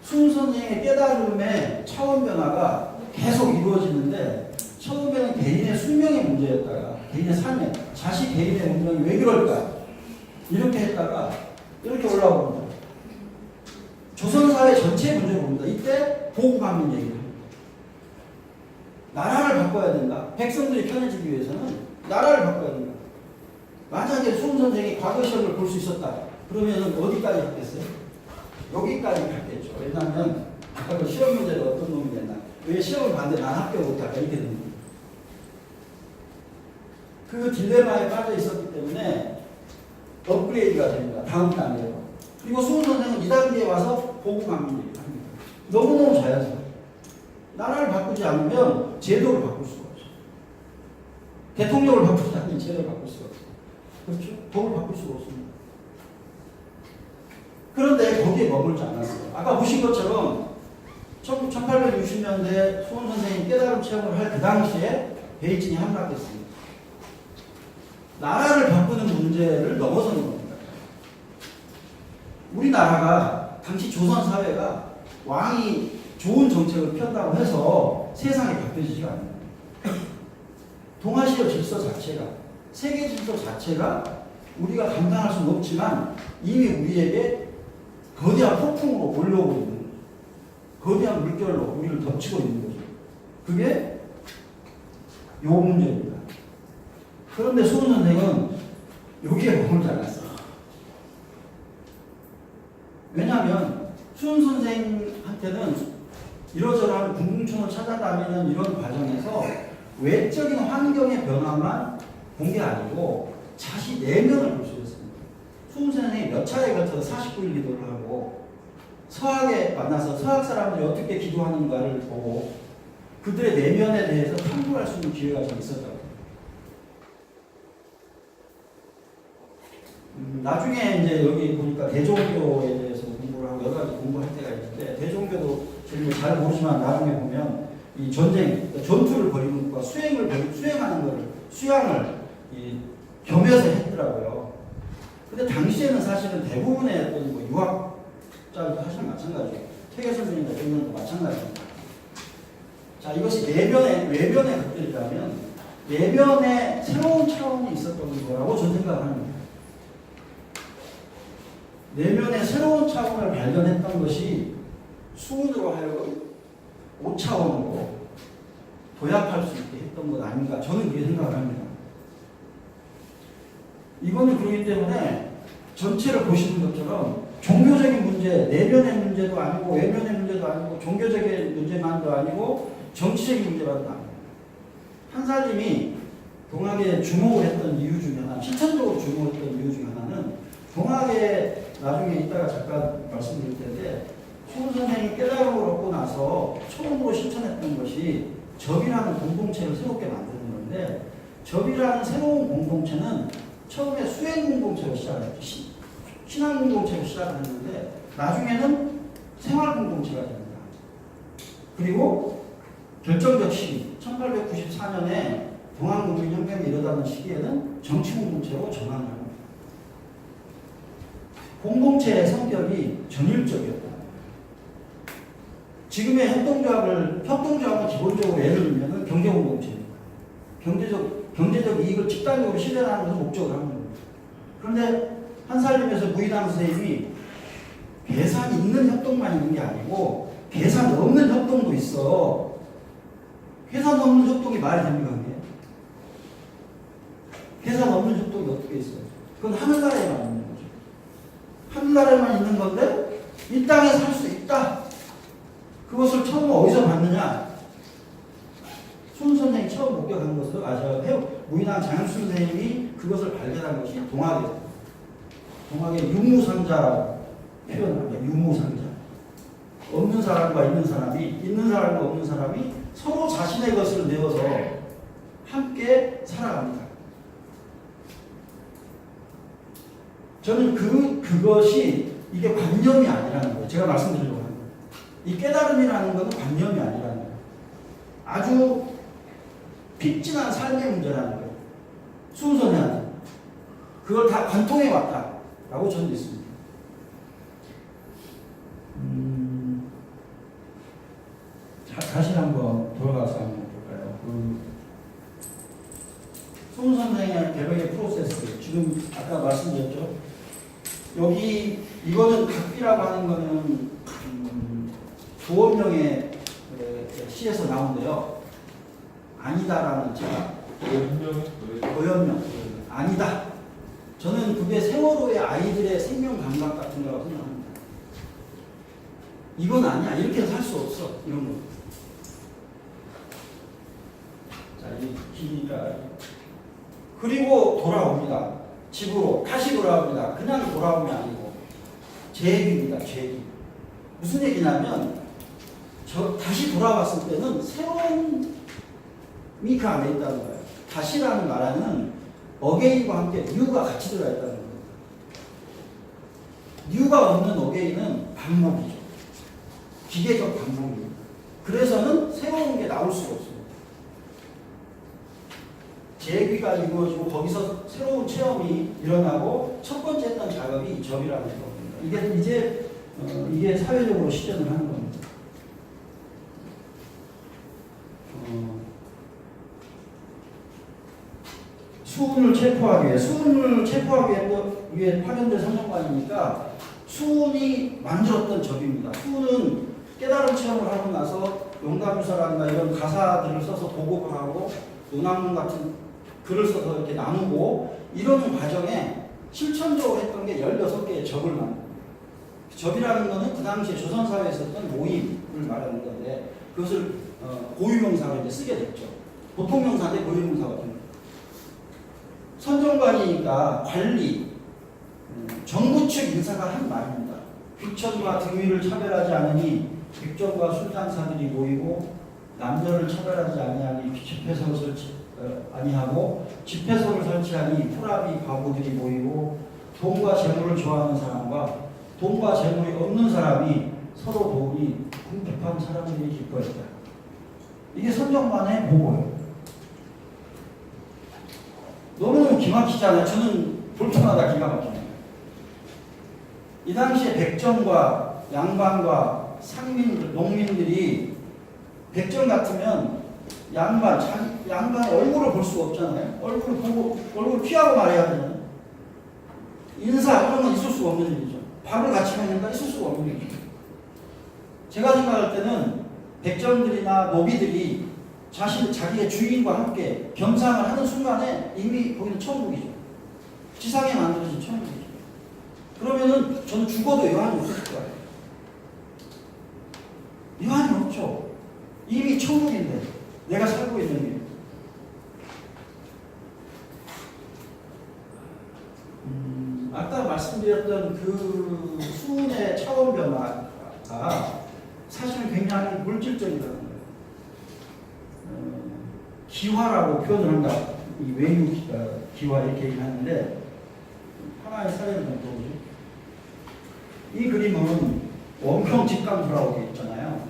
S2: 수훈 선생의 깨달음의 차원 변화가 계속 이루어지는데 처음에는 개인의 숙명의 문제였다가 개인의 삶에 자식 개인의 운명이 왜 그럴까 이렇게 했다가 이렇게 올라오는 겁니다. 조선사회 전체의 문제를 봅니다. 이때 보고감민 얘기를 합니다. 나라를 바꿔야 된다. 백성들이 편해지기 위해서는 나라를 바꿔야 된다. 만약에 수훈 선생이 과거 시험을 볼 수 있었다. 그러면 어디까지 갔겠어요? 여기까지 갔겠죠. 왜냐하면 아까 그 시험 문제를 어떤 놈이 냈나. 왜 시험을 봤는데 난 합격 못할까 이렇게 되는 거예요. 그 딜레마에 빠져 있었기 때문에 업그레이드가 됩니다. 다음 단계로. 그리고 수훈 선생은 2단계에 와서 보고감민 얘기를 합니다. 너무너무 자연스러워요. 나라를 바꾸지 않으면 제도를 바꿀 수가 없죠. 대통령을 바꾸지 않으면 제도를 바꿀 수가 없어요. 그렇죠? 법을 바꿀 수가 없습니다. 그런데 거기에 머물지 않았어요. 아까 보신 것처럼 1860년대 수훈 선생님 깨달음 체험을 할 그 당시에 베이징이 함락했습니다. 나라를 바꾸는 문제를 넘어서는 겁니다. 우리나라가 당시 조선 사회가 왕이 좋은 정책을 편다고 해서 세상이 바뀌지가 않아요. 동아시아 질서 자체가, 세계 질서 자체가 우리가 감당할 수는 없지만 이미 우리에게 거대한 폭풍으로 몰려오고 있는 거죠. 거대한 물결로 우리를 덮치고 있는 거죠. 그게 요 문제입니다. 그런데 수훈 선생은 여기에 머물지 않았어요. 왜냐하면 수훈 선생한테는 이러저러한 궁중천을 찾아다니는 이런 과정에서 외적인 환경의 변화만 본 게 아니고 자신 내면을 볼 수 있었습니다. 수훈 선생이 몇 차례에 걸쳐서 49일 기도를 하고 서학에 만나서 서학 사람들이 어떻게 기도하는가를 보고 그들의 내면에 대해서 탐구할 수 있는 기회가 좀 있었다고. 나중에 이제 여기 보니까 대종교에 대해서 공부를 하고 여러 가지 공부할 때가 있는데 대종교도 지금 잘 모르지만 나중에 보면 이 전쟁, 전투를 벌이는 것과 수행하는 것을 수양을 겸해서 했더라고요. 근데 당시에는 사실은 대부분의 어떤 뭐 유학자들도 사실 마찬가지예요. 태계 선생님 같은 경우도 마찬가지입니다. 자, 이것이 외면의 것들이라면 내면에 새로운 차원이 있었던 거라고 저는 생각을 합니다. 내면의 새로운 차원을 발견했던 것이 수훈으로 하여금 5차원으로 도약할 수 있게 했던 것 아닌가 저는 그렇게 생각을 합니다. 이거는 그렇기 때문에 전체를 보시는 것처럼 종교적인 문제, 내면의 문제도 아니고 외면의 문제도 아니고 종교적인 문제만도 아니고 정치적인 문제만도 아닙니다. 한살림이 동학에 주목을 했던 이유 중에 하나, 실천적으로 주목했던 이유 중에 하나는 동학에 나중에 이따가 잠깐 말씀드릴 텐데 수훈 선생이 깨달음을 얻고 나서 처음으로 실천했던 것이 접이라는 공동체를 새롭게 만드는 건데 접이라는 새로운 공동체는 처음에 수행 공동체로 시작했죠. 신앙 공동체로 시작했는데 나중에는 생활 공동체가 됩니다. 그리고 결정적 시기 1894년에 동학농민혁명이 일어나는 시기에는 정치 공동체로 전환을 합니다. 공동체의 성격이 전율적이었다. 지금의 협동조합은 기본적으로 예를 들면 경제공동체입니다. 경제적 이익을 집단적으로 실현하는 것을 목적으로 하는 겁니다. 그런데 한살림에서 무인항 선생님이 계산 있는 협동만 있는 게 아니고 계산 없는 협동도 있어. 계산 없는 협동이 말이 됩니까? 그게? 계산 없는 협동이 어떻게 있어요? 그건 하늘나라에만 있는 거죠. 하늘나라에만 있는 건데 이 땅에 살 수 있다. 그것을 처음 어디서 봤느냐? 손 선생이 처음 목격한 것을 무인항 장영수 선생님이 그것을 발견한 것이 동학이에요. 동학의 유무상자라고 표현합니다. 유무상자. 없는 사람과 있는 사람이, 있는 사람과 없는 사람이 서로 자신의 것을 내어서 함께 살아갑니다. 저는 그것이 이게 관념이 아니라는 거예요. 제가 말씀드리려고 하는 거예요. 이 깨달음이라는 것은 관념이 아니라는 거예요. 아주 픽진한 삶의 문제라는 거예요. 순선해야 그걸 다 관통해 왔다라고 저는 믿습니다. 다시 한번 돌아가서 한번 볼까요? 손 선생의 개벽의 프로세스 지금 아까 말씀드렸죠. 여기 이거는 각비라고 하는 거는 조원명의 시에서 나오는데요. 아니다라는 제가 고연명 아니다. 저는 그게 세월호의 아이들의 생명 감각 같은 거라고 생각합니다. 이건 아니야. 이렇게 살 수 없어. 이런 거. 자, 이 길이가 그리고 돌아옵니다. 집으로 다시 돌아옵니다. 그냥 돌아오면 아니고 재기입니다. 재기. 무슨 얘기냐면 다시 돌아왔을 때는 새로운 그 안에 있다는 거예요. 다시라는 말에는 어게인과 함께 뉴가 같이 들어있다는 겁니다. 뉴가 없는 어게인은 반복이죠. 기계적 반복입니다. 그래서는 새로운 게 나올 수가 없습니다. 재귀가 이루어지고 거기서 새로운 체험이 일어나고 첫 번째 했던 작업이 접이라는 겁니다. 이게 사회적으로 실현을 하는 겁니다. 수운을 체포하기 위해 파견된 선정관이니까 수운이 만들었던 접입니다. 수운은 깨달음 체험을 하고 나서 용감유사라든가 이런 가사들을 써서 보고를 하고 논학문 같은 글을 써서 이렇게 나누고 이런 과정에 실천적으로 했던 게 16개의 접을 만듭니다. 접이라는 것은 그 당시에 조선사회에 있었던 모임을 말하는 건데 그것을 고유명사로 이제 쓰게 됐죠. 보통 명사인데 고유명사가 됩니다. 선정관이니까 관리, 정부 측 인사가 한 말입니다. 귀천과 등위를 차별하지 않으니 백정과 술잔사들이 모이고 남녀를 차별하지 아니하니 집회소를 아니하고 집회소를 설치하니 포라비 과부들이 모이고 돈과 재물을 좋아하는 사람과 돈과 재물이 없는 사람이 서로 도우니 궁핍한 사람들이 기뻐했다. 이게 선정관의 보고예요. 너무 기막히잖아요. 저는 볼 때마다 기가 막혀요. 이 당시에 백정과 양반과 상민들, 농민들이 백정 같으면 양반의 얼굴을 볼 수가 없잖아요. 얼굴을 피하고 말해야 되잖아요. 인사 이런 건 있을 수가 없는 일이죠. 밥을 같이 먹는다 있을 수가 없는 일이죠. 제가 생각할 때는 백정들이나 노비들이 자기의 주인과 함께 겸상을 하는 순간에 이미 거기는 천국이죠. 지상에 만들어진 천국이죠. 그러면은 저는 죽어도 여한이 없을 거예요. 여한이 없죠. 이미 천국인데 내가 살고 있는 게 아까 말씀드렸던 그 수은의 차원 변화가 사실은 굉장히 물질적이라는 거예요. 기화라고 표현을 한다. 이 외유 기화 이렇게 얘기하는데 하나의 사례를 좀 들어보죠. 이 그림은 원평 직강주라고 되어 있잖아요.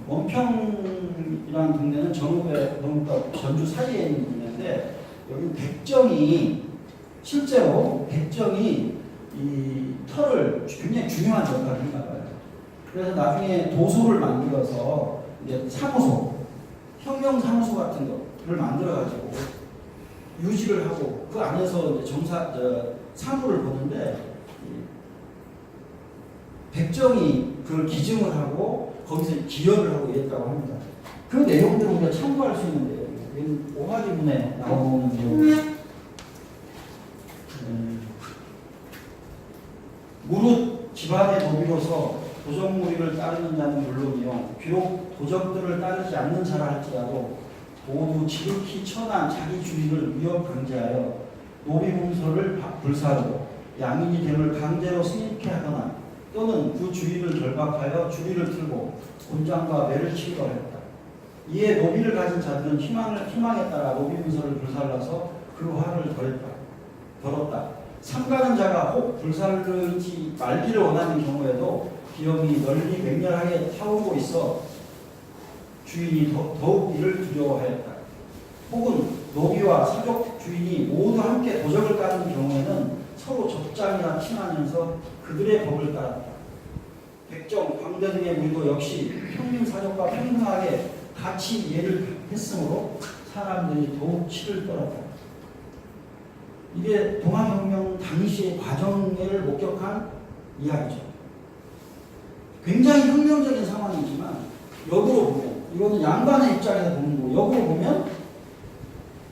S2: 원평이라는 동네는 전국에 전주 사이에 있는 동네인데 여기 백정이 실제로 백정이 이 터를 굉장히 중요한 역할을 했나 봐요. 그래서 나중에 도소를 만들어서 이제 사무소, 혁명 사무소 같은 거를 만들어 가지고 유지를 하고 그 안에서 이제 사무를 보는데 백정이 그걸 기증을 하고 거기서 기여를 하고 이랬다고 합니다. 그 내용들을 우리가 참고할 수 있는데요. 이건 오화지문에 나오는 내용. 무릇 집안의 도비로서 도적무리를 따르는 자는 물론이요 비록 도적들을 따르지 않는 자라 할지라도 모두 지극히 천한 자기 주의를 위협 강제하여 노비문서를 불사르고 양인이 됨을 강제로 승인케 하거나 또는 그 주의를 결박하여 주의를 틀고 곤장과 매를 치기도 하였다. 이에 노비를 가진 자들은 희망에 따라 노비문서를 불살라서 그 화를 덜었다. 삼가는 자가 혹 불살르지 말기를 원하는 경우에도 기업이 널리 맹렬하게 타오고 있어 주인이 더욱 이를 두려워하였다. 혹은 노비와 사족 주인이 모두 함께 도적을 따르는 경우에는 서로 적장이나 친하면서 그들의 법을 따랐다. 백정, 광대 등의 무리도 역시 평민사족과 평등하게 같이 이해를 했으므로 사람들이 더욱 치를 떨었다. 이게 동학혁명 당시의 과정을 목격한 이야기죠. 굉장히 혁명적인 상황이지만 역으로 보면 이거는 양반의 입장에서 보는 거고 역으로 보면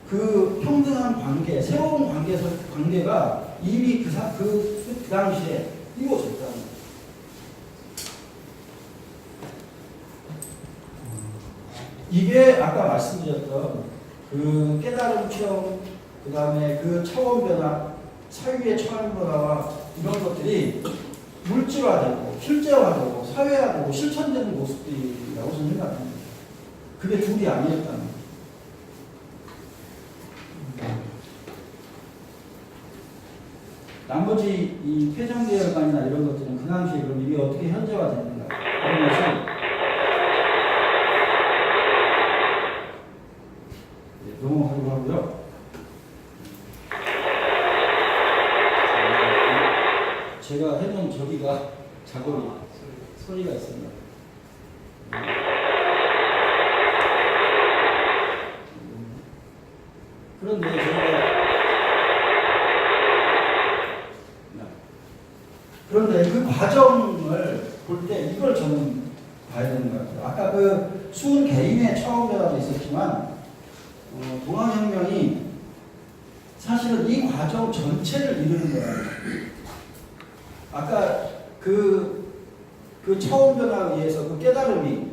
S2: 그 평등한 관계, 새로운 관계가 이미 그 당시에 이루어졌다는 거예요. 이게 아까 말씀드렸던 그 깨달음 체험, 그 다음에 그 차원 변화, 사유의 차원 변화와 이런 것들이 물질화되고 실제화되고 사회화되고 실천되는 모습들이라고 저는 생각합니다. 그게 둘이 아니었다는 거예요. 나머지 이 폐정계열관이나 이런 것들은 그 당시에 그럼 이게 어떻게 현재화됐는가 이런 것을 넘어가기로 하고요. 제가 해놓은 저기가 작업이 소리가 있습니다. 그런데 그 과정을 볼 때 이걸 저는 봐야 되는 것 같아요. 아까 그 수은 개인의 처음 변화도 있었지만 동학혁명이 사실은 이 과정 전체를 이루는 거예요. 아까 그 처음 변화에 의해서 그 깨달음이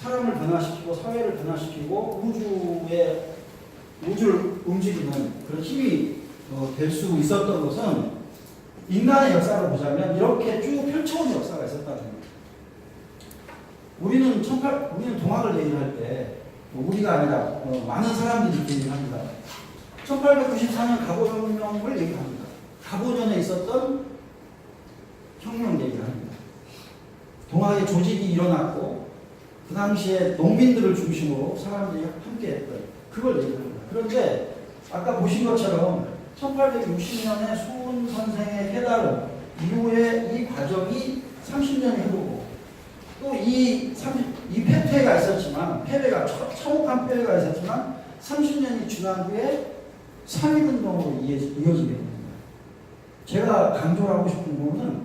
S2: 사람을 변화시키고 사회를 변화시키고 우주를 움직이는 그런 힘이 될 수 있었던 것은 인간의 역사를 보자면 이렇게 쭉 펼쳐온 역사가 있었다는 거예요. 우리는 동학을 얘기할 때 우리가 아니라 많은 사람들이 얘기를 합니다. 1894년 갑오혁명을 얘기합니다. 갑오년에 있었던 혁명 얘기를 합니다. 동학의 조직이 일어났고 그 당시에 농민들을 중심으로 사람들이 함께했던 그걸 얘기합니다. 그런데 아까 보신 것처럼 1860년에 수은 선생의 깨달음 이후에 이 과정이 30년이 흐르고 또 이 패배가 있었지만 참혹한 패배가 있었지만 30년이 지난 후에 3.1운동으로 이어지게 됩니다. 제가 강조를 하고 싶은 부분은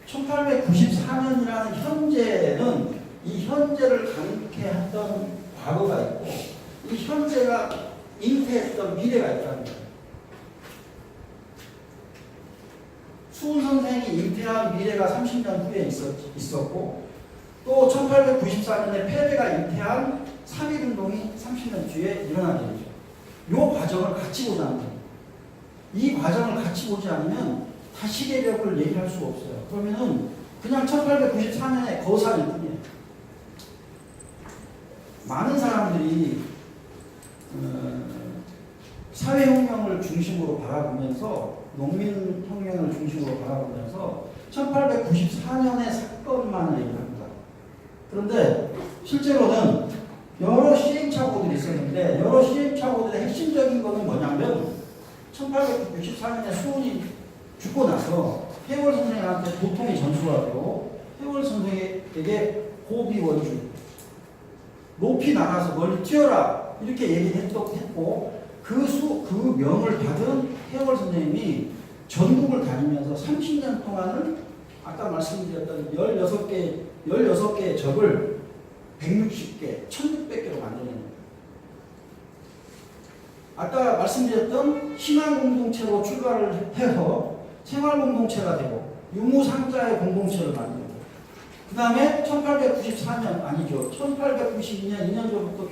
S2: 1894년이라는 현재는 이 현재를 가리게 했던 과거가 있고 이 현재가 잉태했던 미래가 있다는 거예요. 수은 선생이 잉태한 미래가 30년 후에 있었고 또 1894년에 패배가 잉태한 3.1운동이 30년 뒤에 일어나게 되죠. 이 과정을 같이 보자는 거예요. 이 과정을 같이 보지 않으면 다시개벽을 얘기할 수가 없어요. 그러면은 그냥 1894년에 거사일 뿐이에요. 많은 사람들이 사회혁명을 중심으로 바라보면서 농민혁명을 중심으로 바라보면서 1894년의 사건만을 얘기합니다. 그런데 실제로는 여러 시행착오들이 있었는데 여러 시행착오들의 핵심적인 것은 뭐냐면 1864년에 수훈이 죽고 나서 해월 선생한테 도통이 전수가 되고 해월 선생에게 고비 원주 높이 나가서 멀리 뛰어라 이렇게 얘기했고 그 명을 받은 해월 선생님이 전국을 다니면서 30년 동안을 아까 말씀드렸던 16개의 적을 160개, 1600개로 만들어냅니다. 아까 말씀드렸던 신앙공동체로 출발을 해서 생활공동체가 되고 유무상자의 공동체를 만들고 그 다음에 1894년 아니죠. 1892년 2년 전부터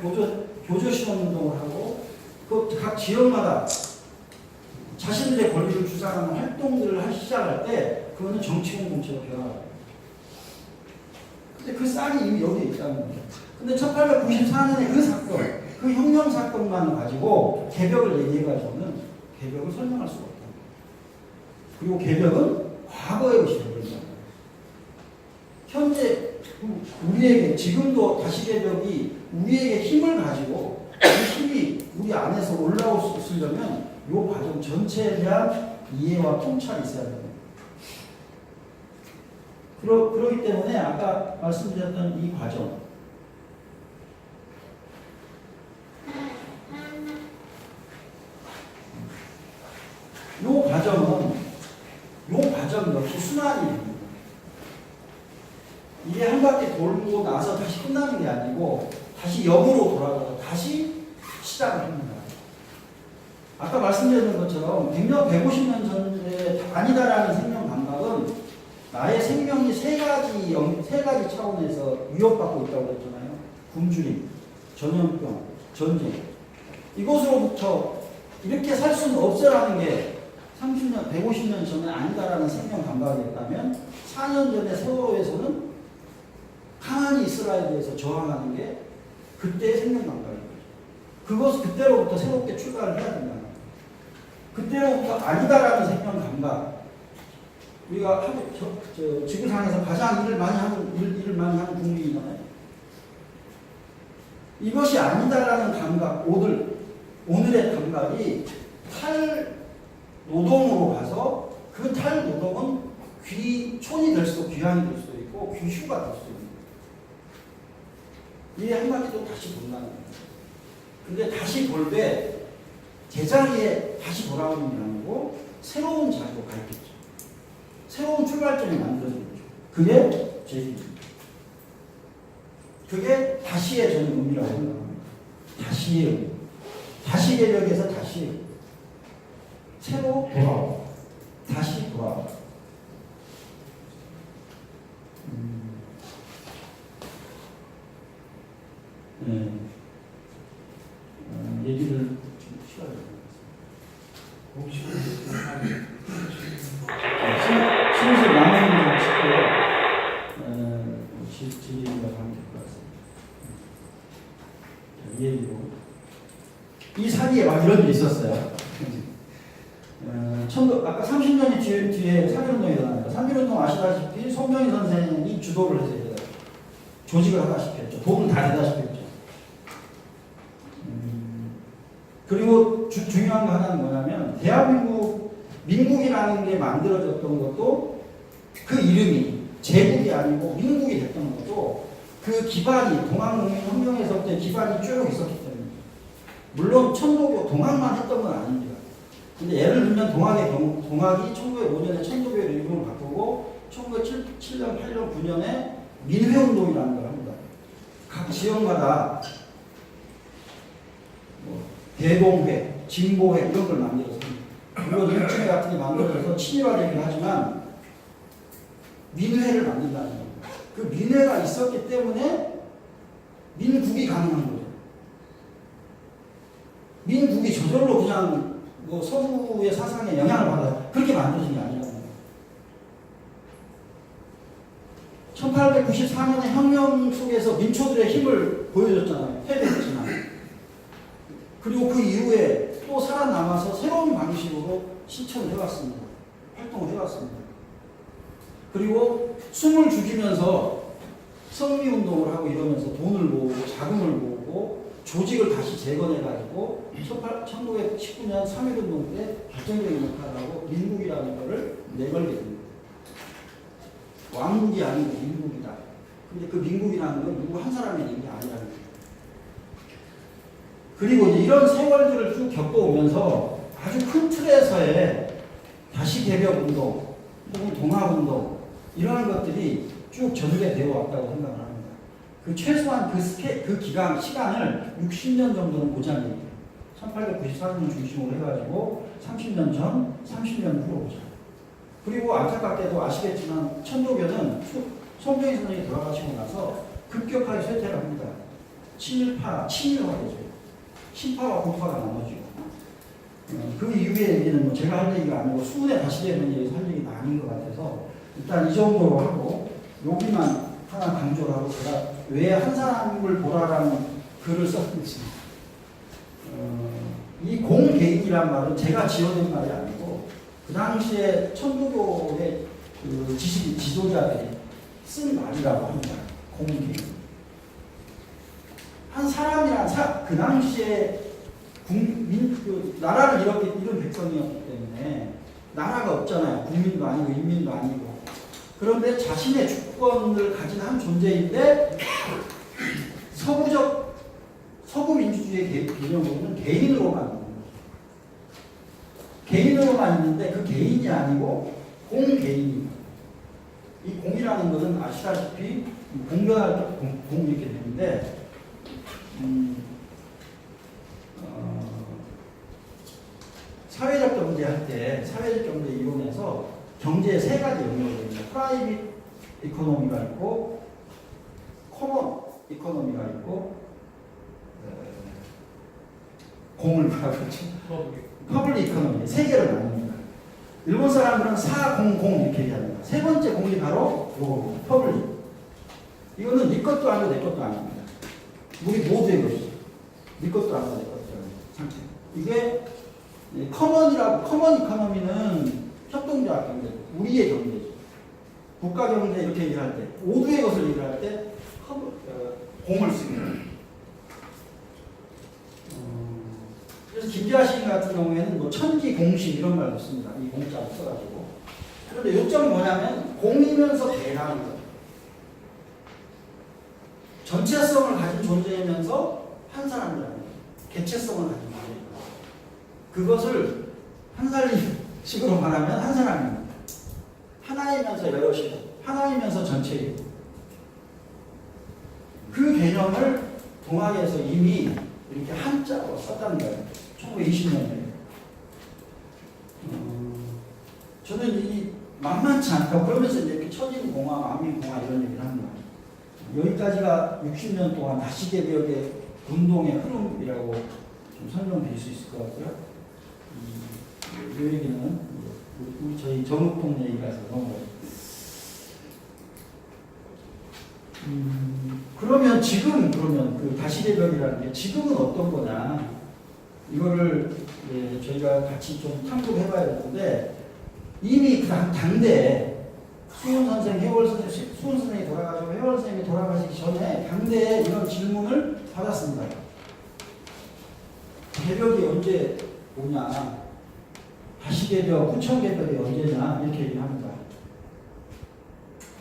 S2: 교조신원운동을 하고 그 각 지역마다 자신들의 권리를 주장하는 활동들을 시작할 때 그거는 정치공동체로 변화합니다. 근데 그 쌀이 이미 여기에 있다는 거죠. 근데 1894년에 그 사건, 그 혁명 사건만 가지고 개벽을 얘기해가지고는 개벽을 설명할 수가 없다. 그리고 개벽은 과거의 것이 되버린다. 현재 우리에게 지금도 다시개벽이 우리에게 힘을 가지고 그 힘이 우리 안에서 올라올 수 있으려면 이 과정 전체에 대한 이해와 통찰이 있어야 됩니다. 그렇기 때문에 아까 말씀드렸던 이 과정 이 과정 역시 순환이 됩니다. 이게 한 바퀴 돌고 나서 다시 끝나는 게 아니고 다시 역으로 돌아가서 다시 시작을 합니다. 아까 말씀드렸던 것처럼 100년, 150년 전에 아니다라는 생명 감각은 나의 생명이 세 가지 차원에서 위협받고 있다고 그랬잖아요. 굶주림, 전염병, 전쟁. 이것으로부터 이렇게 살 수는 없어라는 게 30년, 150년 전에 아니다라는 생명 감각이었다면 4년 전에 세월호에서는 가만히 있으라에 대해서 저항하는 게 그때의 생명 감각이에요. 그것을 그때로부터 새롭게 출발을 해야 된다. 그때로부터 아니다라는 생명 감각. 우리가 지구상에서 가장 일을 많이 하는 국민이잖아요. 이것이 아니다라는 감각, 오늘의 감각이 탈노동으로 가서 그 탈노동은 촌이 될 수도 귀환이 될 수도 있고 귀휴가 될 수도 있는 거예요. 이게 한 바퀴도 다시 본다는 거예요. 근데 다시 볼 때 제자리에 다시 돌아오는 게 아니고 새로운 자리로 가있겠죠. 새로운 출발점이 만들어지겠죠. 그게 제입니다. 그게 다시의 저는 의미라고 생각합니다. 다시의 의미. 다시개벽에서 다시 새로 돌아오고 다시 돌아오고 얘기를 좀 시간을
S1: 혹시
S2: 슬슬 남은 짚고 질의가 하면 될 것 같습니다. 이 얘기로 이 사기에 막 이런 일이 있었어요. 아까 30년이 뒤에 3.1운동이 일어납니다. 3.1운동 아시다시피 손병희 선생이 주도를 해서 조직을 하다시피 했죠. 도움을 다 되다시피 했죠. 그리고 중요한 거 하나는 뭐냐면 민국이라는 게 만들어졌던 것도 그 이름이 제국이 아니고 민국이 됐던 것도 그 기반이 동학농민혁명에서부터 기반이 쭉 있었기 때문에 물론 천도교 동학만 했던 건 아닙니다. 근데 예를 들면 동학이 1905년에 천도교의 이름을 바꾸고 1907년, 8년, 9년에 민회운동이라는 걸 합니다. 각 지역마다 대동회, 진보회 이런 걸 만들어서 물론 일주회 같은 게 만들어져서 친일화되긴 하지만 민회를 만든다는 겁니다. 그 민회가 있었기 때문에 민국이 가능한 거죠. 민국이 저절로 그냥 뭐 서구의 사상에 영향을 받아 그렇게 만들어진 게 아니라는 거예요. 1894년의 혁명 속에서 민초들의 힘을 보여줬잖아요. 패배했지만. 그리고 그 이후에 또 살아남아서 새로운 방식으로 실천을 해왔습니다. 활동을 해왔습니다. 그리고 숨을 죽이면서 성리운동을 하고 이러면서 돈을 모으고 자금을 모으고 조직을 다시 재건해가지고 1919년 3.1운동 때 결정적인 역할을 하고 민국이라는 것을 내걸게 됩니다. 왕국이 아니고 민국이다. 근데 그 민국이라는 건 누구 한 사람의 얘기 아니라는 거예요. 그리고 이런 세월들을 쭉 겪어오면서 아주 큰 틀에서의 다시 개벽운동, 혹은 동학운동 이러한 것들이 쭉 전개되어 왔다고 생각을 합니다. 그 최소한 그 기간, 시간을 60년 정도는 보자는 얘기예요. 1894년 중심으로 해가지고 30년 전, 30년 후로 보자. 그리고 안타깝게도 아시겠지만 천도교는 송정희 선생이 돌아가시고 나서 급격하게 쇠퇴를 합니다. 친일화가 되죠. 신파와 공파가 나눠지고. 그 이후의 얘기는 뭐 제가 할 얘기가 아니고 수훈에 다시 되는 얘기에서 할 얘기가 아닌 것 같아서 일단 이 정도로 하고 여기만 하나 강조를 하고 제가 왜 한 사람을 보라라는 글을 썼는지 이 공개인이란 말은 제가 지어낸 말이 아니고 그 당시에 천도교의 그 지도자들이 쓴 말이라고 합니다. 공개인. 한 사람이란 그 당시에 나라를 이룬 백성이었기 때문에 나라가 없잖아요. 국민도 아니고 인민도 아니고. 그런데 자신의 주권을 가진 한 존재인데 서구 민주주의 개념으로는 개인으로만 있는 거죠. 개인으로만 있는데 그 개인이 아니고 공개인입니다. 이 공이라는 것은 아시다시피 공변할 때 공 이렇게 되는데 사회적 경제 할 때 사회적 경제 이론에서 경제의 세 가지 영역이 됩니다. 프라이빗 이코노미가 있고 커먼 이코노미가 있고 공을 뭐라고 그러죠? 퍼블릭 이코노미 세 개를 나눕니다. 일본 사람들은 400 이렇게 얘기합니다. 세 번째 공이 바로 요겁니다. 퍼블릭. 이거는 네 것도 아니고 내 것도 아닙니다. 우리 모두의 것이죠. 네 것도 아니고 내 것도 아니고 상태. 이게 커먼 이코노미는 협동조합 경제, 우리의 경제죠. 국가 경제 이렇게 얘기할 때, 모두의 것을 얘기할 때 공을 씁니다. 그래서 김재하 시인 같은 경우에는 뭐 천기 공식 이런 말도 씁니다. 이 공자를 써가지고. 그런데 요점이 뭐냐면 공이면서 대라는 거예요. 전체성을 가진 존재이면서 한 사람이라는 거예요. 개체성을 가진 존재입니다. 그것을 한 살식으로 말하면 한 사람입니다. 하나이면서 여럿이고 하나이면서 전체이고 그 개념을 동학에서 이미 이렇게 한자로 썼다는 거예요. 1920년에. 저는 이 만만치 않다고 그러면서 이렇게 천인공화, 만민공화 이런 얘기를 합니다. 여기까지가 60년 동안 다시개벽의 운동의 흐름이라고 좀 설명드릴 수 있을 것 같고요. 이 얘기는 저희 정읍동 얘기라서 넘어가요. 그러면 지금 그 다시개벽이라는 게 지금은 어떤 거냐 이거를 저희가 같이 좀 탐구해봐야 되는데 이미 그 당대에 수훈 선생이 돌아가시고 해월 선생님이 돌아가시기 전에 당대에 이런 질문을 받았습니다. 개벽이 언제 오냐? 다시개벽, 후천개벽이 언제냐? 이렇게 얘기합니다.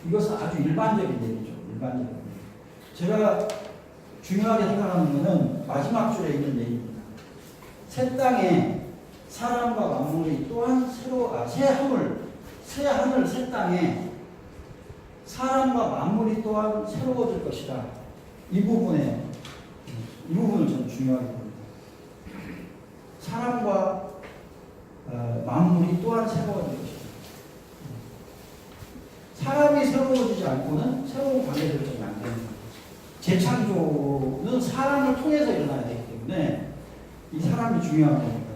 S2: 이것은 아주 일반적인 얘기죠. 일반적인 얘기. 제가 중요하게 생각하는 것은 마지막 줄에 있는 얘기입니다. 새 땅에 사람과 만물이 또한 새 하늘, 새 땅에 사람과 만물이 또한 새로워질 것이다. 이 부분을 저는 중요하게 봅니다. 사람과 만물이 또한 새로워질 것이다. 사람이 새로워지지 않고는 새로운 관계 결정이 안 됩니다. 재창조는 사람을 통해서 일어나야 되기 때문에 이 사람이 중요한 겁니다.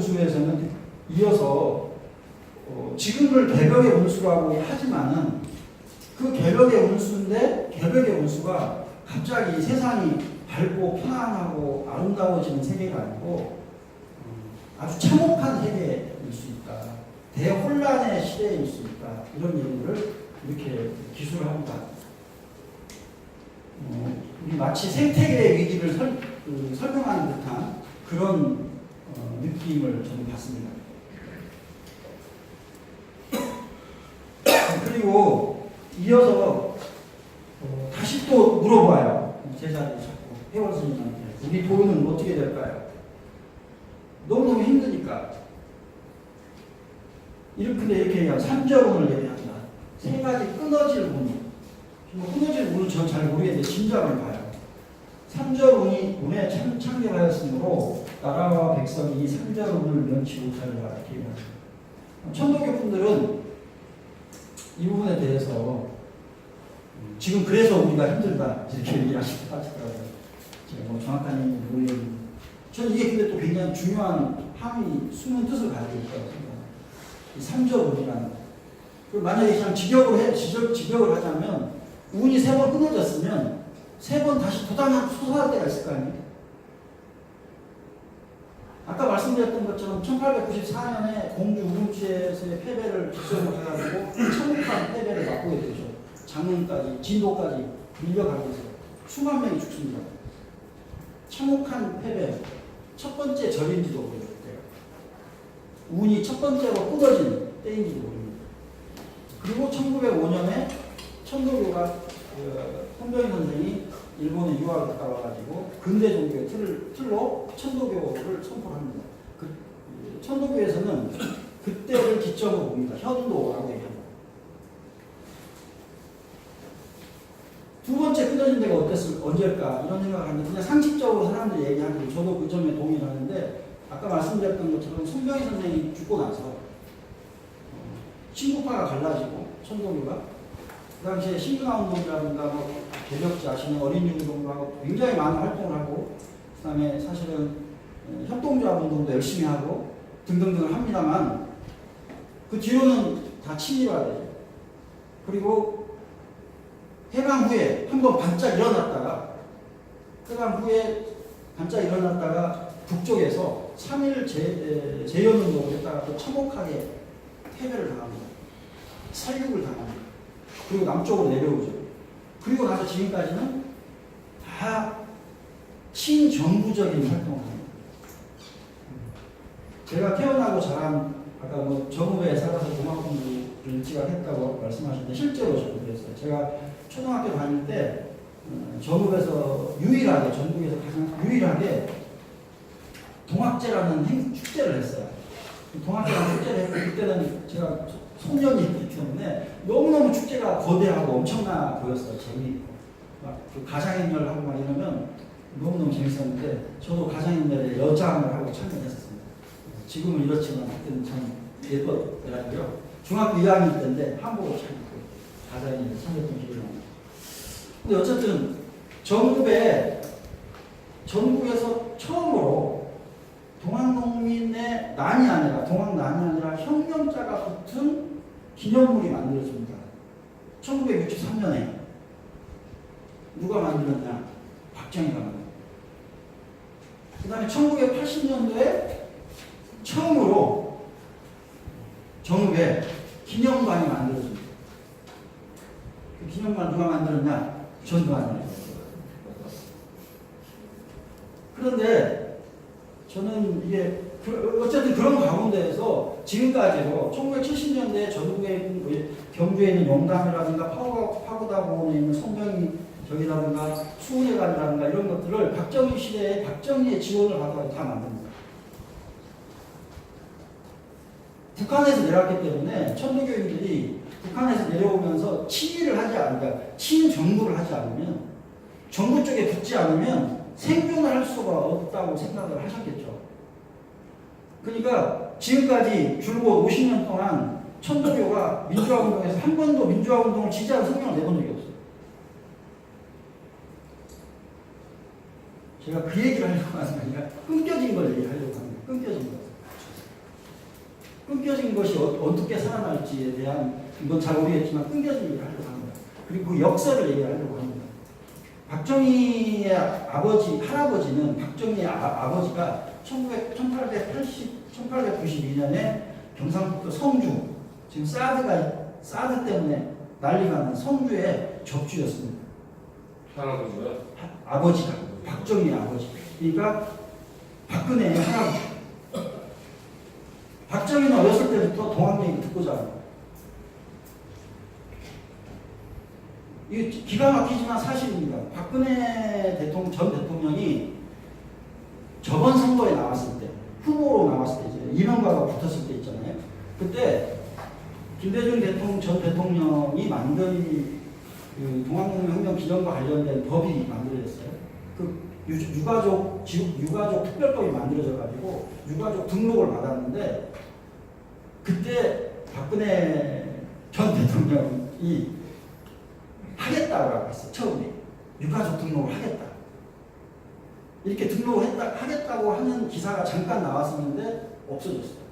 S2: 운수에서는 이어서 지금을 개벽의 운수라고 하지만은 그 개벽의 운수인데 개벽의 운수가 갑자기 세상이 밝고 편안하고 아름다워지는 세계가 아니고 아주 참혹한 세계일 수 있다. 대혼란의 시대일 수 있다. 이런 얘기를 이렇게 기술을 합니다. 우리 마치 생태계의 위기를 설명하는 듯한 그런 느낌을 저는 받습니다. 그리고 이어서 다시 또 물어봐요. 제자들이 자꾸 회원 스님한테 우리 도는 어떻게 될까요? 너무너무 힘드니까 이렇게 얘기하면 삼절운을 얘기합니다. 세 가지 끊어질 운. 끊어질 운은 전 잘 모르겠는데 짐작을 봐요. 삼절운이 운에 참여하였으므로 나라와 백성이 삼절운을 면치 못하리라 이렇게 얘기합니다. 천도교 분들은 이 부분에 대해서 지금 그래서 우리가 힘들다 이렇게 얘기하시더라고요. 제가 뭐 정확한 얘기는 모르겠는데 저는 이게 근데 또 굉장히 중요한 함의 숨은 뜻을 가지고 있다고 생각합니다. 이 삼절운이라는 거. 만약에 그냥 직역을 하자면 운이 3번 끊어졌으면 3번 다시 도당을 솟아날 때가 있을 거 아니에요? 아까 말씀드렸던 것처럼 1894년에 공주 우rum치에서의 패배를 뒷전으로 해가지고 참혹한 패배를 맛보게 되죠. 장흥까지, 진도까지 밀려가면서 수만 명이 죽습니다. 참혹한 패배, 첫 번째 절인지도 모르겠어요. 운이 첫 번째로 끊어진 때인지도 모릅니다. 그리고 1905년에 천도교가 손병희 선생이 일본에 유학을 갔다 와가지고 근대 종교의 틀로 천도교를 선포합니다. 천도교에서는 그때를 기점으로 봅니다. 현도라고 얘기합니다. 두 번째 끊어진 데가 언제일까 이런 생각을 하는데 그냥 상식적으로 사람들이 얘기하는 저도 그 점에 동의를 하는데 아까 말씀드렸던 것처럼 손병희 선생이 죽고 나서 신구파가 갈라지고 천도교가 그 당시에 신근화운동이라든가 뭐 개벽자, 신은 어린이운동하고 굉장히 많은 활동을 하고 그 다음에 사실은 협동조합운동도 열심히 하고 등등등을 합니다만 그 뒤로는 다 친일화돼요. 그리고 해방 후에 한번 반짝 일어났다가 북쪽에서 3.1 재연운동을 했다가 또 참혹하게 패배를 당합니다. 살육을 당합니다. 그리고 남쪽으로 내려오죠. 그리고 나서 지금까지는 다 친정부적인 활동을 합니다. 제가 태어나고 자란 아까 뭐 정읍에 살아서 공학공부 일찍 했다고 말씀하셨는데 실제로 저도 그랬어요. 제가 초등학교 다닐 때 정읍에서 유일하게 전국에서 가장 유일하게 동학제라는 축제를 했어요. 동학제라는 축제를 했고 그때는 제가 소년이기 때문에 너무너무 축제가 거대하고 엄청나 보였어요. 재미있고 막그 가장행렬 하고 막 이러면 너무너무 재밌었는데 저도 가장행렬에 여장을 하고 참여했었습니다. 지금은 이렇지만 그때는 참 예뻤더라고요. 중학교 2학년 때인데 한복을 차리고 가장행렬에 참여했던 기억이 납니다. 근데 어쨌든 전국에서 처음으로 동학농민의 난이 아니라 혁명자가 붙은 기념물이 만들어집니다. 1963년에 누가 만들었냐? 박정희가 만들었습니다. 그 다음에 1980년도에 처음으로 정읍에 기념관이 만들어집니다. 그 기념관 누가 만들었냐? 전두환이에요. 그런데 저는 이게 어쨌든 그런 가운데에서 지금까지도 1970년대 전국에 있는 경주에 있는 영담이라든가 파고다공원에 있는 성병이 저기라든가 수훈회관이라든가 이런 것들을 박정희 시대에 박정희의 지원을 받아서 다 만듭니다. 북한에서 내려왔기 때문에 천도교인들이 북한에서 내려오면서 친정부를 하지 않으면 정부 쪽에 붙지 않으면 생존을 할 수가 없다고 생각을 하셨겠죠. 그러니까 지금까지 줄곧 50년 동안 천도교가 민주화운동에서 한 번도 민주화운동을 지지하는 성명을 내본 적이 없어요. 제가 그 얘기를 하려고 하는 게 아니라 끊겨진 걸 얘기하려고 합니다. 끊겨진 거. 끊겨진 것이 어떻게 살아날지에 대한 이건 잘 모르겠지만 끊겨진 얘기를 하려고 합니다. 그리고 그 역사를 얘기하려고 합니다. 박정희의 아버지, 할아버지는 박정희의 아버지가 1892년에 경상북도 성주, 지금 사드 때문에 난리가 난 성주의 적주였습니다.
S4: 할아버지가
S2: 아버지가, 박정희의 아버지. 그러니까 박근혜의 할아버지. 박정희는 어렸을 때부터 동학 얘기 듣고 자라요. 이게 기가 막히지만 사실입니다. 박근혜 전 대통령이 저번 선거에 나왔을 때, 후보로 나왔을 때, 이제 이명박과 붙었을 때 있잖아요. 그때 김대중 전 대통령이 만든 그 동학농민혁명 기념과 관련된 법이 만들어졌어요. 그 유가족 특별법이 만들어져 가지고 유가족 등록을 받았는데 그때 박근혜 전 대통령이 하겠다고 했어요. 처음에 유가족 등록을 하겠다. 이렇게 등록을 하겠다고 하는 기사가 잠깐 나왔었는데 없어졌어요.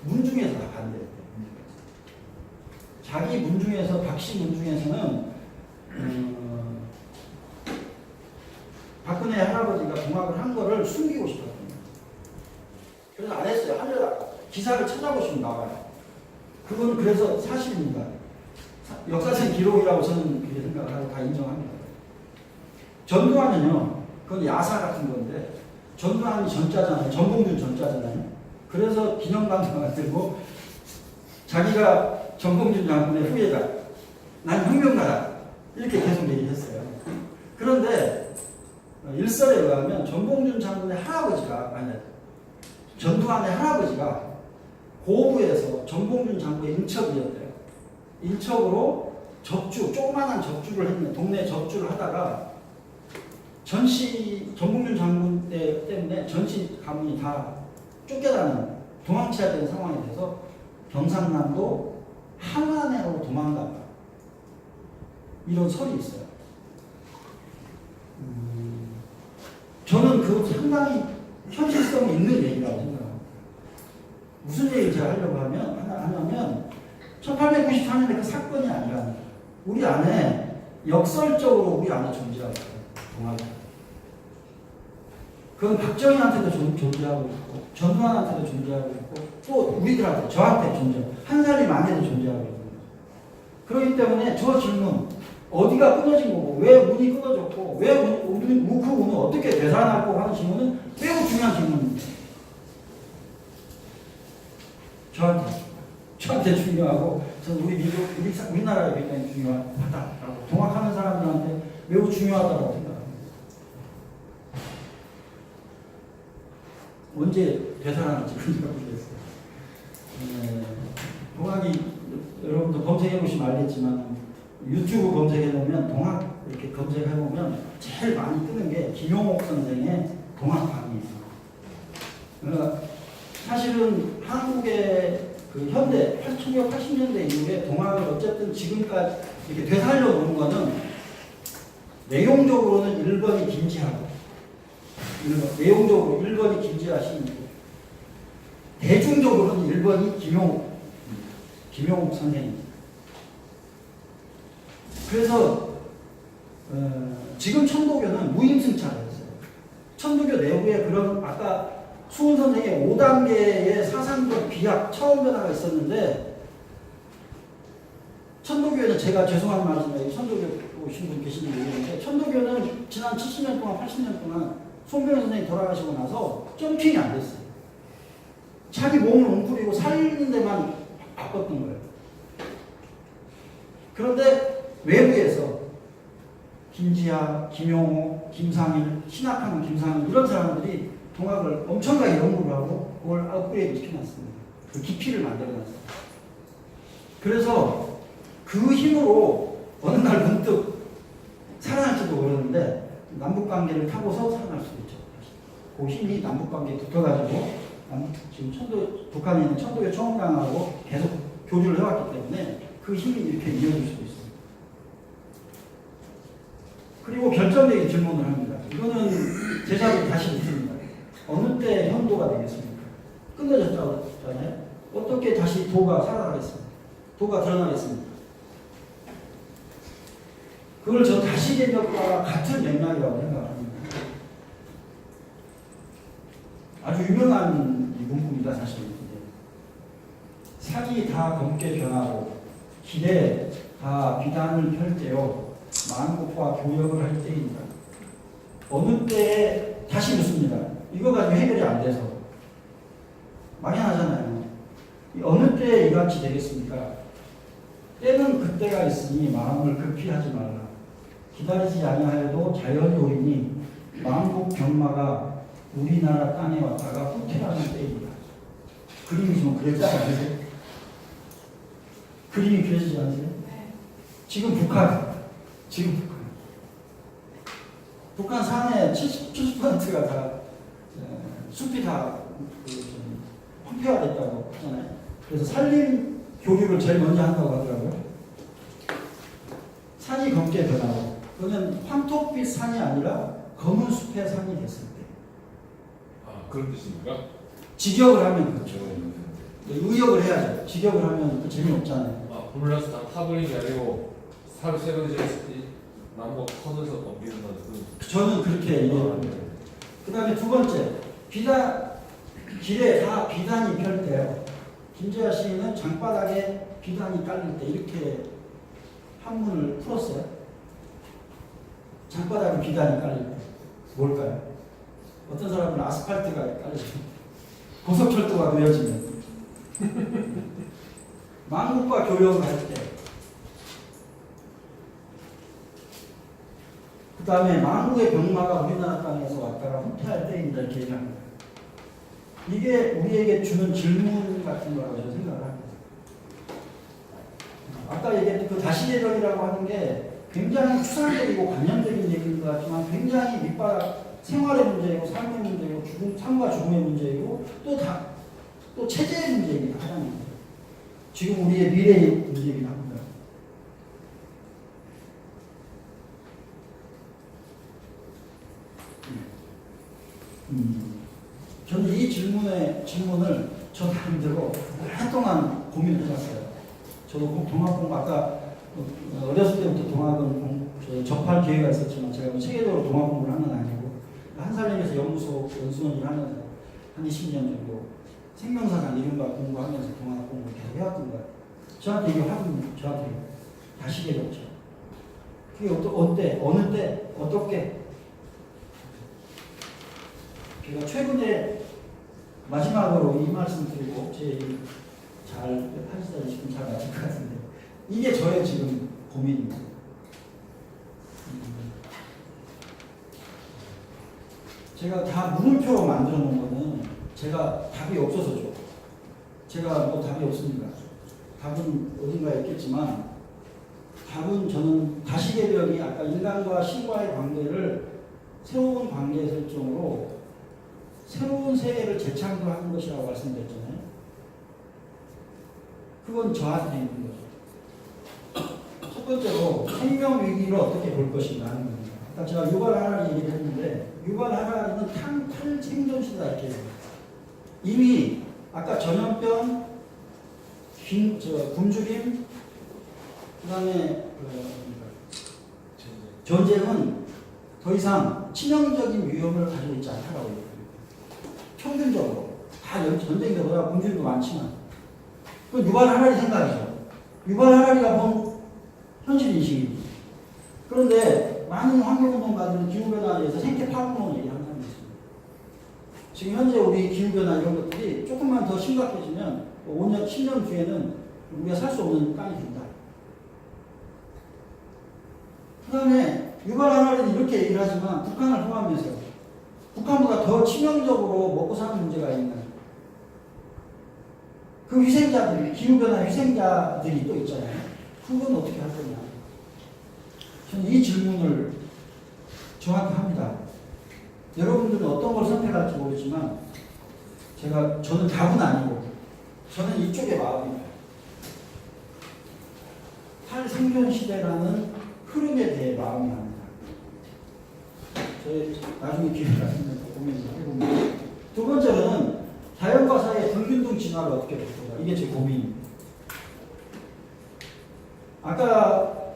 S2: 문중에서 다 반대했대요. 자기 문중에서 박씨 문중에서는 박근혜 할아버지가 동학을 한 거를 숨기고 싶었거든요. 그래서 안 했어요. 하려다가 기사를 찾아보시면 나와요. 그건 그래서 사실입니다. 역사적 기록이라고 저는 그렇게 생각을 하고 다 인정합니다. 전두환은요, 그건 야사 같은 건데, 전두환이 전자잖아요. 전봉준 전자잖아요. 그래서 기념관도 들고 자기가 전봉준 장군의 후예다. 난 혁명가다. 이렇게 계속 얘기했어요. 그런데 일설에 의하면 전봉준 장군의 전두환의 할아버지가 고부에서 전봉준 장군의 인척이었대요. 인척으로 조그만한 적주를 했는데, 동네 적주를 하다가 전봉준 장군 때문에 전시 가문이 다 쫓겨나는, 도망쳐야 되는 상황이 돼서 경상남도 항안으로 도망간다. 이런 설이 있어요. 저는 그 상당히 현실성이 있는 얘기라고 생각합니다. 무슨 얘기를 제가 하려고 하냐면 1894년에 그 사건이 아니라 우리 안에 역설적으로 우리 안에 존재하고 있어요. 동학이. 그건 박정희한테도 존재하고 있고 전두환한테도 존재하고 있고 또 우리들한테, 저한테 한 살이 많이도 존재하고 있는 거죠. 그렇기 때문에 저 질문, 어디가 끊어진 거고 왜 문이 끊어졌고 왜 그 문은 어떻게 되살아날 거고 하는 질문은 매우 중요한 질문입니다. 저한테 중요하고 저는 우리나라에 굉장히 중요하다라고, 동학하는 사람들한테 매우 중요하다고 생각합니다. 언제 되살아날지 모르겠어요. 동학이 여러분도 검색해 보시면 알겠지만 유튜브 검색해 보면 동학 이렇게 검색해 보면 제일 많이 뜨는 게 김용옥 선생의 동학 강의예요. 그러니까 사실은 한국의 그 현대 1980년대 이후에 동학을 어쨌든 지금까지 이렇게 되살려 놓은 거는 내용적으로는 1번이 김지하고, 내용적으로 1번이 김지하 시인이고, 대중적으로는 1번이 김용옥 선생입니다. 그래서 지금 천도교는 무임승차를 했어요. 천도교 내부에 그런 아까 수훈 선생의 5단계의 사상적 비약 차원 변화가 있었는데, 천도교는 제가 죄송한 말이지만 천도교 오신 분 계시는 얘기인데, 천도교는 지난 70년 동안 80년 동안 송병현 선생이 돌아가시고 나서 점핑이 안 됐어요. 자기 몸을 웅크리고 살리는 데만 바빴던 거예요. 그런데 외부에서 김지하, 김용호, 김상일, 신학하는 김상일 이런 사람들이 동학을 엄청나게 연구를 하고 그걸 업그레이드 시켜놨습니다. 그 깊이를 만들어놨어요. 그래서 그 힘으로 어느 날 문득 살아날지도 모르는데 남북관계를 타고서 살아날 수도 있죠. 그 힘이 남북관계에 붙어가지고 지금 북한에 있는 천도교 총장하고 계속 교류를 해왔기 때문에 그 힘이 이렇게 이어질 수도 있습니다. 그리고 결정적인 질문을 합니다. 이거는 제자로 다시 묻습니다. 어느 때 현도가 되겠습니까? 끊어졌잖아요. 어떻게 다시 도가 살아나겠습니까? 도가 드러나겠습니까? 그걸 저 다시개벽과 같은 맥락이라고 생각합니다. 아주 유명한 문구입니다, 사실. 산이 다 검게 변하고 길에 다 비단을 펼 때요 만국과 교역을 할 때입니다. 어느 때에 다시 묻습니다. 이거 가지고 해결이 안 돼서 막연하잖아요. 어느 때에 이같이 되겠습니까? 때는 그때가 있으니 마음을 급히 하지 말라. 기다리지 아니하여도 자연요리니 만국 병마가 우리나라 땅에 왔다가 후퇴하는 때입니다. 그림이 좀 그려지지 않으세요? 그림이 그려지지 않으세요? 지금 북한 산의 70%가 다 숲이 다 황폐화됐다고 하잖아요. 그래서 산림 교육을 제일 먼저 한다고 하더라고요. 산이 검게 변하고 그러면 황토빛 산이 아니라 검은 숲의 산이 됐을 때
S4: 아, 그런 뜻입니까?
S2: 직역을 하면 그렇죠. 의역을 해야죠. 직역을 하면 그 재미없잖아요.
S4: 아, 불러서 다 타버린 게 아니고 사를 새로 이제 나무가 커져서 넘기는다는 그.
S2: 저는 그렇게 이해합니다. 그 다음에 두 번째, 길에 다 비단이 펼 때요. 김재하 시인은 장바닥에 비단이 깔릴 때 이렇게 한문을 풀었어요. 장바닥에 비단이 깔릴 때 뭘까요? 어떤 사람은 아스팔트가 깔려요. 고속철도가 그려지면 만국과 교역을 할 때, 그 다음에 만국의 병마가 우리나라 땅에서 왔다가 후퇴할 때입니다. 이렇게 얘기합니다. 이게 우리에게 주는 질문 같은 거라고 저는 생각을 합니다. 아까 얘기했던 그 다시개벽이라고 하는 게 굉장히 추상적이고 관념적인 얘기인 것 같지만 굉장히 밑바닥 생활의 문제이고 삶의 문제이고 삶과 죽음의 문제이고 또 체제의 문제이기도 하잖아요. 지금 우리의 미래의 문제이긴 합니다. 저는 이 질문을 저 나름대로 오랫동안 고민을 해봤어요. 저도 동학공부 아까 어렸을 때부터 동학은 접할 기회가 있었지만 제가 뭐 세계적으로 동학 공부를 하는 건 아니고 한살림에서 연구소 연수원을 하면서 한 20년 정도 생명사상 이른바 공부하면서 동학 공부를 계속 해왔던 거예요. 저한테 이게 확인, 저한테 다시개벽죠. 그게 어때? 어느 때? 어떻게? 제가 최근에 마지막으로 이 말씀 드리고 잘 하시다 싶으면 잘 맞을 것 같은데 이게 저의 지금 고민입니다. 제가 다 물음표로 만들어 놓은 거는 제가 답이 없어서죠. 제가 뭐 답이 없습니다. 답은 어딘가에 있겠지만 답은 저는 다시개벽이 아까 인간과 신과의 관계를 새로운 관계 설정으로 새로운 세계를 재창조하는 것이라고 말씀드렸잖아요. 그건 저한테 있는 거죠. 첫 번째로 생명 위기를 어떻게 볼 것인가 하는 겁니다. 아까 제가 유발 하라리 얘기를 했는데 유발 하라리는 탈생존 시대다 이렇게 해요. 이미 아까 전염병, 굶주림, 그다음에 전쟁은 더 이상 치명적인 위험을 가지고 있지 않다라고 얘기해요. 평균적으로 다 전쟁보다 굶주림도 많지만 그건 유발 하라리 생각이죠. 유발 하라리가 본 현실 인식입니다. 그런데 많은 환경운동가들은 기후변화에 대해서 생태 파괴론을 얘기하는 사람이 있습니다. 지금 현재 우리 기후변화 이런 것들이 조금만 더 심각해지면 5년, 10년 뒤에는 우리가 살 수 없는 땅이 된다. 그 다음에 유발 하라리는 이렇게 얘기를 하지만 북한을 포함해서 북한보다 더 치명적으로 먹고 사는 문제가 있는 그 희생자들이, 기후변화 희생자들이 또 있잖아요. 그건 어떻게 할 거냐. 저는 이 질문을 저한테 합니다. 여러분들은 어떤 걸 선택할지 모르지만 저는 답은 아니고 저는 이쪽의 마음입니다. 탈생존 시대라는 흐름에 대해 마음이 합니다. 저희 나중에 기회가 있으면 고민을 해봅니다. 두 번째로는 자연과 사이의 불균등 지정 진화를 어떻게 볼 거냐. 이게 제 고민입니다. 아까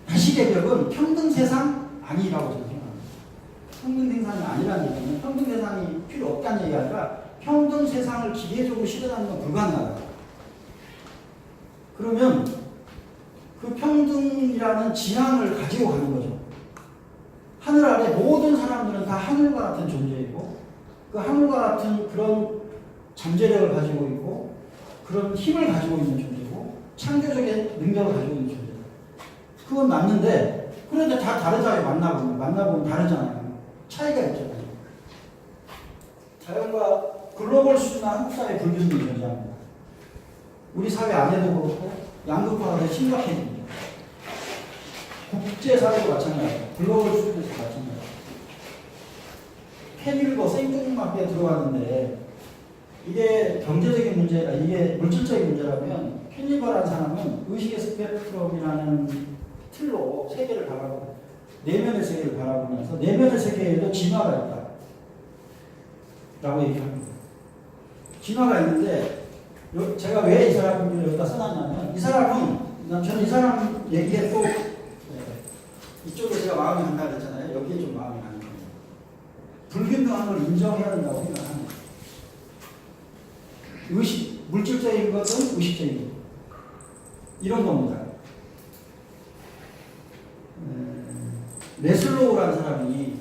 S2: 다시개벽은 평등 세상 아니라고 저는 생각합니다. 평등 세상이 아니라는 얘기는 평등 세상이 필요 없다는 얘기가 아니라 평등 세상을 기계적으로 실현하는 건 불가능하다. 그러면 그 평등이라는 지향을 가지고 가는 거죠. 하늘 아래 모든 사람들은 다 하늘과 같은 존재이고 그 하늘과 같은 그런 잠재력을 가지고 있고 그런 힘을 가지고 있는 존재고 창조적인 능력을 가지고 있는 존재다. 그건 맞는데 그런데 다 다르잖아요. 만나보면 다르잖아요. 차이가 있잖아요. 자연과 글로벌 수준의 한국 사회 불균형이 존재합니다. 우리 사회 안에도 그렇고 양극화가 더 심각해집니다. 국제사회도 마찬가지예요. 글로벌 수준에서 마찬가지예요. 캔일버 생뚱맞게 들어왔는데 이게 경제적인 문제가 이게 물질적인 문제라면 캔일버라는 사람은 의식의 스펙트럼이라는 틀로 세계를 바라보고 내면의 세계를 바라보면서 내면의 세계에도 진화가 있다 라고 얘기합니다. 진화가 있는데 제가 왜 이 사람을 여기다 써놨냐면 이 사람은 저는 이 사람 얘기에 또 이쪽에 제가 마음이 간다 그랬잖아요. 여기에 좀 마음이 가는 겁니다. 불균등한 걸 인정해야 된다고 생각합니다. 의식, 물질적인 것은 의식적인 것. 이런 겁니다. 메슬로우라는 사람이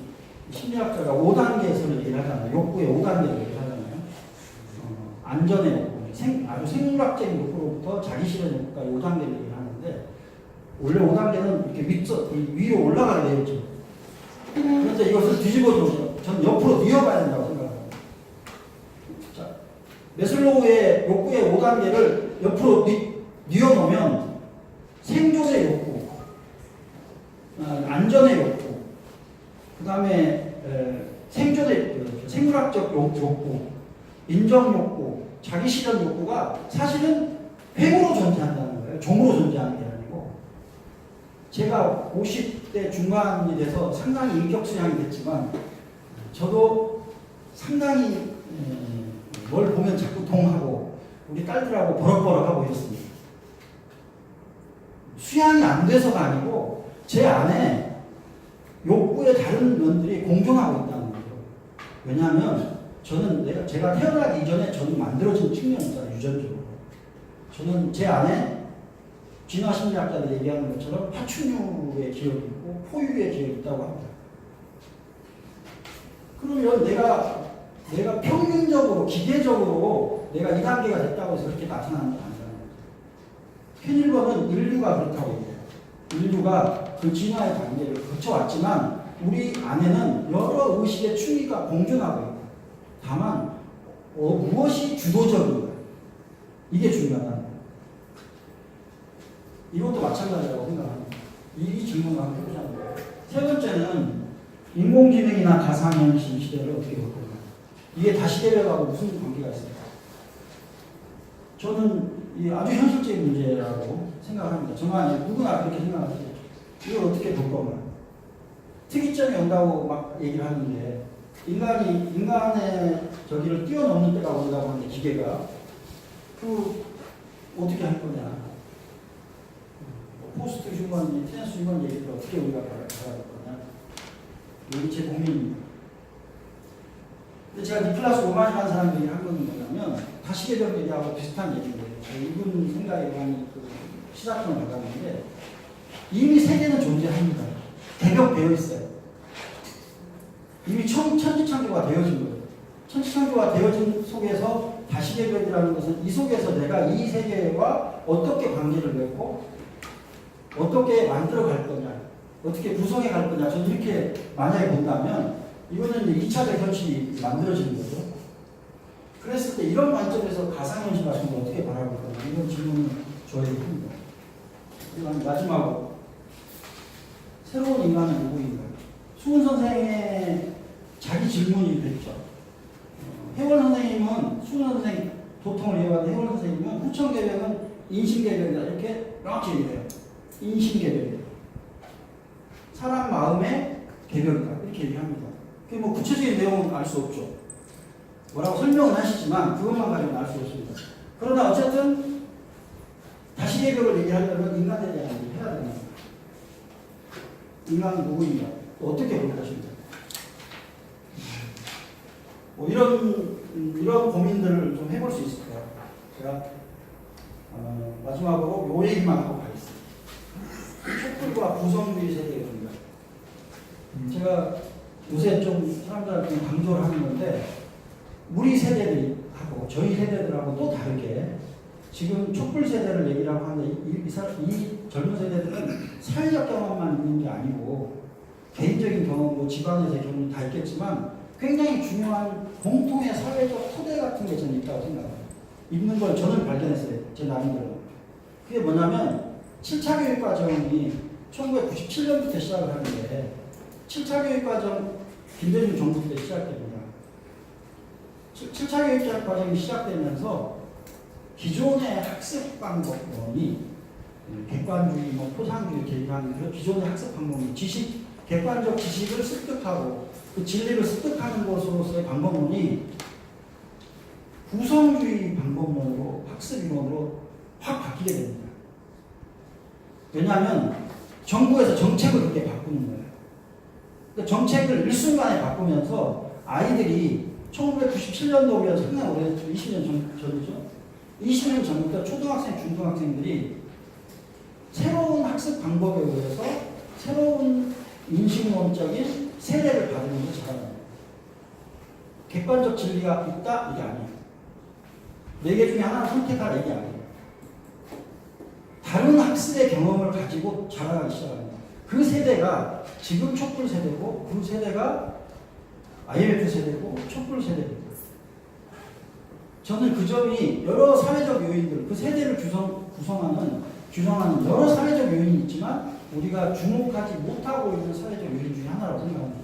S2: 심리학자가 5단계에서 얘기를 하잖아요. 욕구의 5단계를 얘기를 하잖아요. 안전의 욕구, 아주 생물학적인 욕구로부터 자기 실현 욕구까지 5단계를 얘기를 하는데 원래 5단계는 이렇게 위로 올라가게 되어 있죠. 그런데 이것을 뒤집어주죠. 저는 옆으로 뉘어봐야 된다고 생각합니다. 자, 메슬로우의 욕구의 5단계를 옆으로 뉘어놓으면 생존의 욕구, 안전의 욕구, 그 다음에 생물학적 욕구, 인정 욕구, 자기 실현 욕구가 사실은 획으로 존재한다는 거예요. 종으로 존재하는 게 아니고. 제가 50대 중반이 돼서 상당히 인격 수양이 됐지만 저도 상당히 뭘 보면 자꾸 동하고 우리 딸들하고 버럭버럭하고 이랬습니다. 수양이 안 돼서가 아니고 제 안에 욕구의 다른 면들이 공존하고 있다는 거죠. 왜냐하면 저는 제가 태어나기 이전에 저는 만들어진 측면이 있잖아요. 유전적으로. 저는 제 안에 진화 심리학자들이 얘기하는 것처럼 파충류의 기억이 있고 포유의 기억이 있다고 합니다. 그러면 내가 평균적으로 기계적으로 내가 2단계가 됐다고 해서 그렇게 나타나는 게 아니라는 거죠. 캔일버는 인류가 그렇다고 얘기해요. 인류가 그 진화의 단계를 거쳐왔지만 우리 안에는 여러 의식의 충의가 공존하고 있다. 다만 무엇이 주도적인가? 이게 중요하다. 이것도 마찬가지라고 생각합니다. 이 질문을 한번 해보자는 거예요. 세 번째는 인공지능이나 가상현실 시대를 어떻게 볼 건가? 이게 다시개벽하고 무슨 관계가 있을까? 저는 아주 현실적인 문제라고 생각합니다. 정말 누구나 그렇게 생각하죠. 이걸 어떻게 볼 건가? 특이점이 온다고 막 얘기를 하는데 인간의 저기를 뛰어넘는 때가 온다고 하는데 기계가 어떻게 할 거냐? 포스트 휴먼, 트랜스 휴먼 얘기를 어떻게 우리가 받아볼 거냐? 이게 제 고민입니다. 근데 제가 니클라스 오만이라는 사람 얘기를 한 건 뭐냐면 다시개벽 얘기하고 비슷한 얘기인데 이분 생각에 많이 시사점을 받았는데 이미 세계는 존재합니다. 개벽되어 있어요. 이미 천지창조가 되어진 거예요. 천지창조가 되어진 속에서 다시개벽이라는 것은 이 속에서 내가 이 세계와 어떻게 관계를 맺고 어떻게 만들어 갈 거냐, 어떻게 구성해 갈 거냐, 저는 이렇게 만약에 본다면 이거는 이제 2차적 현실이 만들어지는 거죠. 그랬을 때 이런 관점에서 가상현실 같은 걸 어떻게 바라볼 거냐, 이런 질문을 저에게 합니다. 그다음 마지막으로 새로운 인간은 누구인가요? 수훈 선생의 자기 질문이 됐죠. 해월 선생님은 수훈 선생 도통을 이어가는 해월 선생님은 후천개벽은 인신개벽이다 이렇게 명확히 얘기해요. 인신개벽이다. 사람 마음의 개벽이다 이렇게 얘기합니다. 그게 뭐 구체적인 내용은 알 수 없죠. 뭐라고 설명은 하시지만 그것만 가지고는 알 수 없습니다. 그러나 어쨌든 다시 개벽을 얘기하려면 인간에 대한 얘기를 해야 됩니다. 인간은 누구인가? 또 어떻게 볼 것인가? 뭐 이런 고민들을 좀 해볼 수 있을까요? 제가 마지막으로 요 얘기만 하고 가겠습니다. 촛불과 구성주의 세대의 분별. 제가 요새 좀 사람들한테 좀 강조를 하는 건데 우리 세대들하고 저희 세대들하고 또 다르게 지금 촛불 세대를 얘기를 하고 하는데 이 젊은 세대들은 사회적 경험만 있는 게 아니고 개인적인 경험도 집안에서의 경험도 다 있겠지만 굉장히 중요한 공통의 사회적 토대 같은 게 저는 있다고 생각합니다. 있는 걸 저는 발견했어요. 제 나름대로. 그게 뭐냐면 7차 교육과정이 1997년부터 시작을 하는데 7차 교육과정 김대중 정부 때 시작됩니다. 7차 교육과정이 시작되면서 기존의 학습 방법론이 객관주의, 포상주의, 계기하는 그런 기존의 학습 방법론, 객관적 지식을 습득하고 그 진리를 습득하는 것으로서의 방법론이 구성주의 방법론으로 학습 이론으로 확 바뀌게 됩니다. 왜냐하면 정부에서 정책을 그렇게 바꾸는 거예요. 그러니까 정책을 일순간에 바꾸면서 아이들이 1997년도면 상당히 오래됐죠. 20년 전이죠. 20년 전부터 초등학생, 중등학생들이 새로운 학습 방법에 의해서 새로운 인식론적인 세례를 받으면서 자라나요. 객관적 진리가 있다? 이게 아니에요. 4개 중에 하나를 선택하라 이게 아니에요. 다른 학습의 경험을 가지고 자라나기 시작합니다. 그 세대가 지금 촛불 세대고 그 세대가 IMF 세대고 촛불 세대입니다. 저는 그 점이 여러 사회적 요인들, 그 세대를 규정하는 여러 사회적 요인이 있지만 우리가 주목하지 못하고 있는 사회적 요인 중에 하나라고 생각합니다.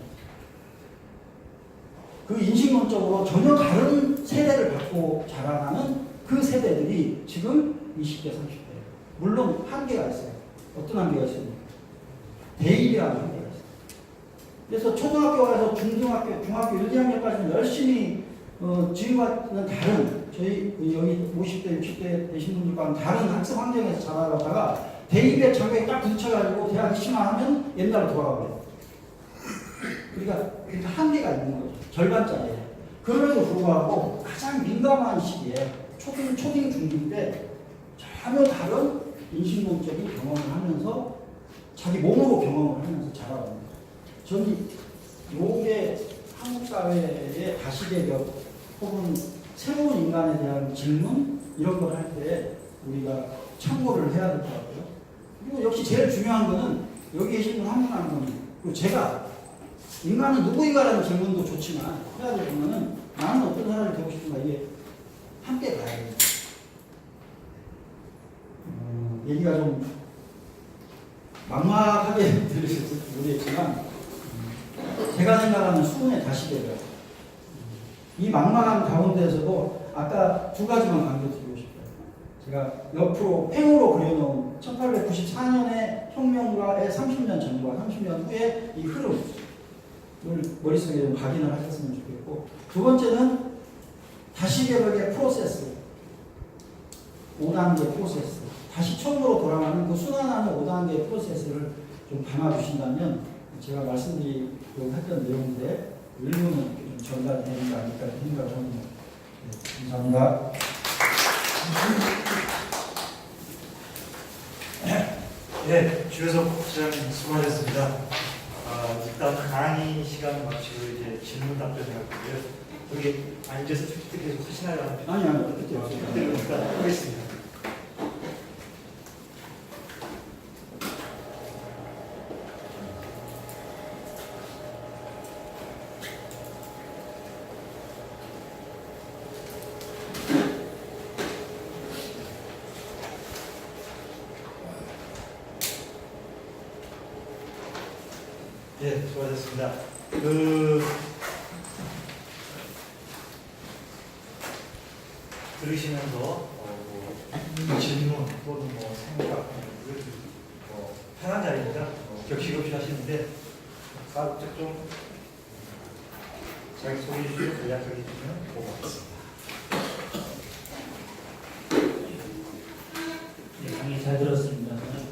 S2: 그 인식론적으로 전혀 다른 세대를 갖고 자라나는 그 세대들이 지금 20대, 30대예요. 물론 한계가 있어요. 어떤 한계가 있습니까? 대입이라는 한계가 있어요. 그래서 초등학교 가서 중등학교, 중학교 1, 2학년까지는 열심히 지금과는 다른 저희 여기 50대, 60대 되신 분들과는 다른 학습 환경에서 자라다가 대입에 자격에 딱 부딪혀가지고 대학에 심화하면 옛날로 돌아가버려요. 그러니까 한계가 있는 거죠. 절반짜리예요. 그럼에도 불구하고 가장 민감한 시기에 초딩, 중딩 때 전혀 다른 인식론적인 경험을 하면서 자기 몸으로 경험을 하면서 자라갑니다. 저는 이게 한국 사회의 다시개벽 혹은 새로운 인간에 대한 질문 이런 걸 할 때 우리가 참고를 해야 될 것 같고요. 그리고 역시 제일 중요한 거는 여기 계신 분 한 분 한 분이 그리고 제가 인간은 누구인가라는 질문도 좋지만 해야 될 부분은 나는 어떤 사람이 되고 싶은가 이게 함께 가야 돼요. 얘기가 좀 막막하게 들으실지 모르겠지만 제가 생각하는 수훈의 다시개벽 이 막막한 가운데에서도 아까 두 가지만 강조드리고 싶어요. 제가 옆으로 팽으로 그려놓은 1894년의 혁명가의 30년 전과 30년 후의 이 흐름을 머릿속에 좀 각인을 하셨으면 좋겠고 두 번째는 다시개벽의 프로세스 5단계 프로세스 다시 처음으로 돌아가는 그 순환하는 5단계 프로세스를 좀 담아주신다면 제가 말씀드리려고 했던 내용들의 일부는 좀 전달되는 게 아닐까 생각을 합니다. 네, 감사합니다.
S1: 네, 주효석 부장님 수고하셨습니다. 일단 강의 시간 마치고 이제 질문 답변 해볼게요. 여기 앉아서 계속 하시나요?
S2: 아니요, 그때
S1: 그때 일단 하겠습니다. 네, 수고하셨습니다. 들으시면서 질문 또는 생각 편한 자리입니다. 격식 없이 하시는데 살짝 좀 자기 소개해 주시고 간략하게 해주시면 고맙습니다.
S5: 네, 강의 잘 들었습니다. 저는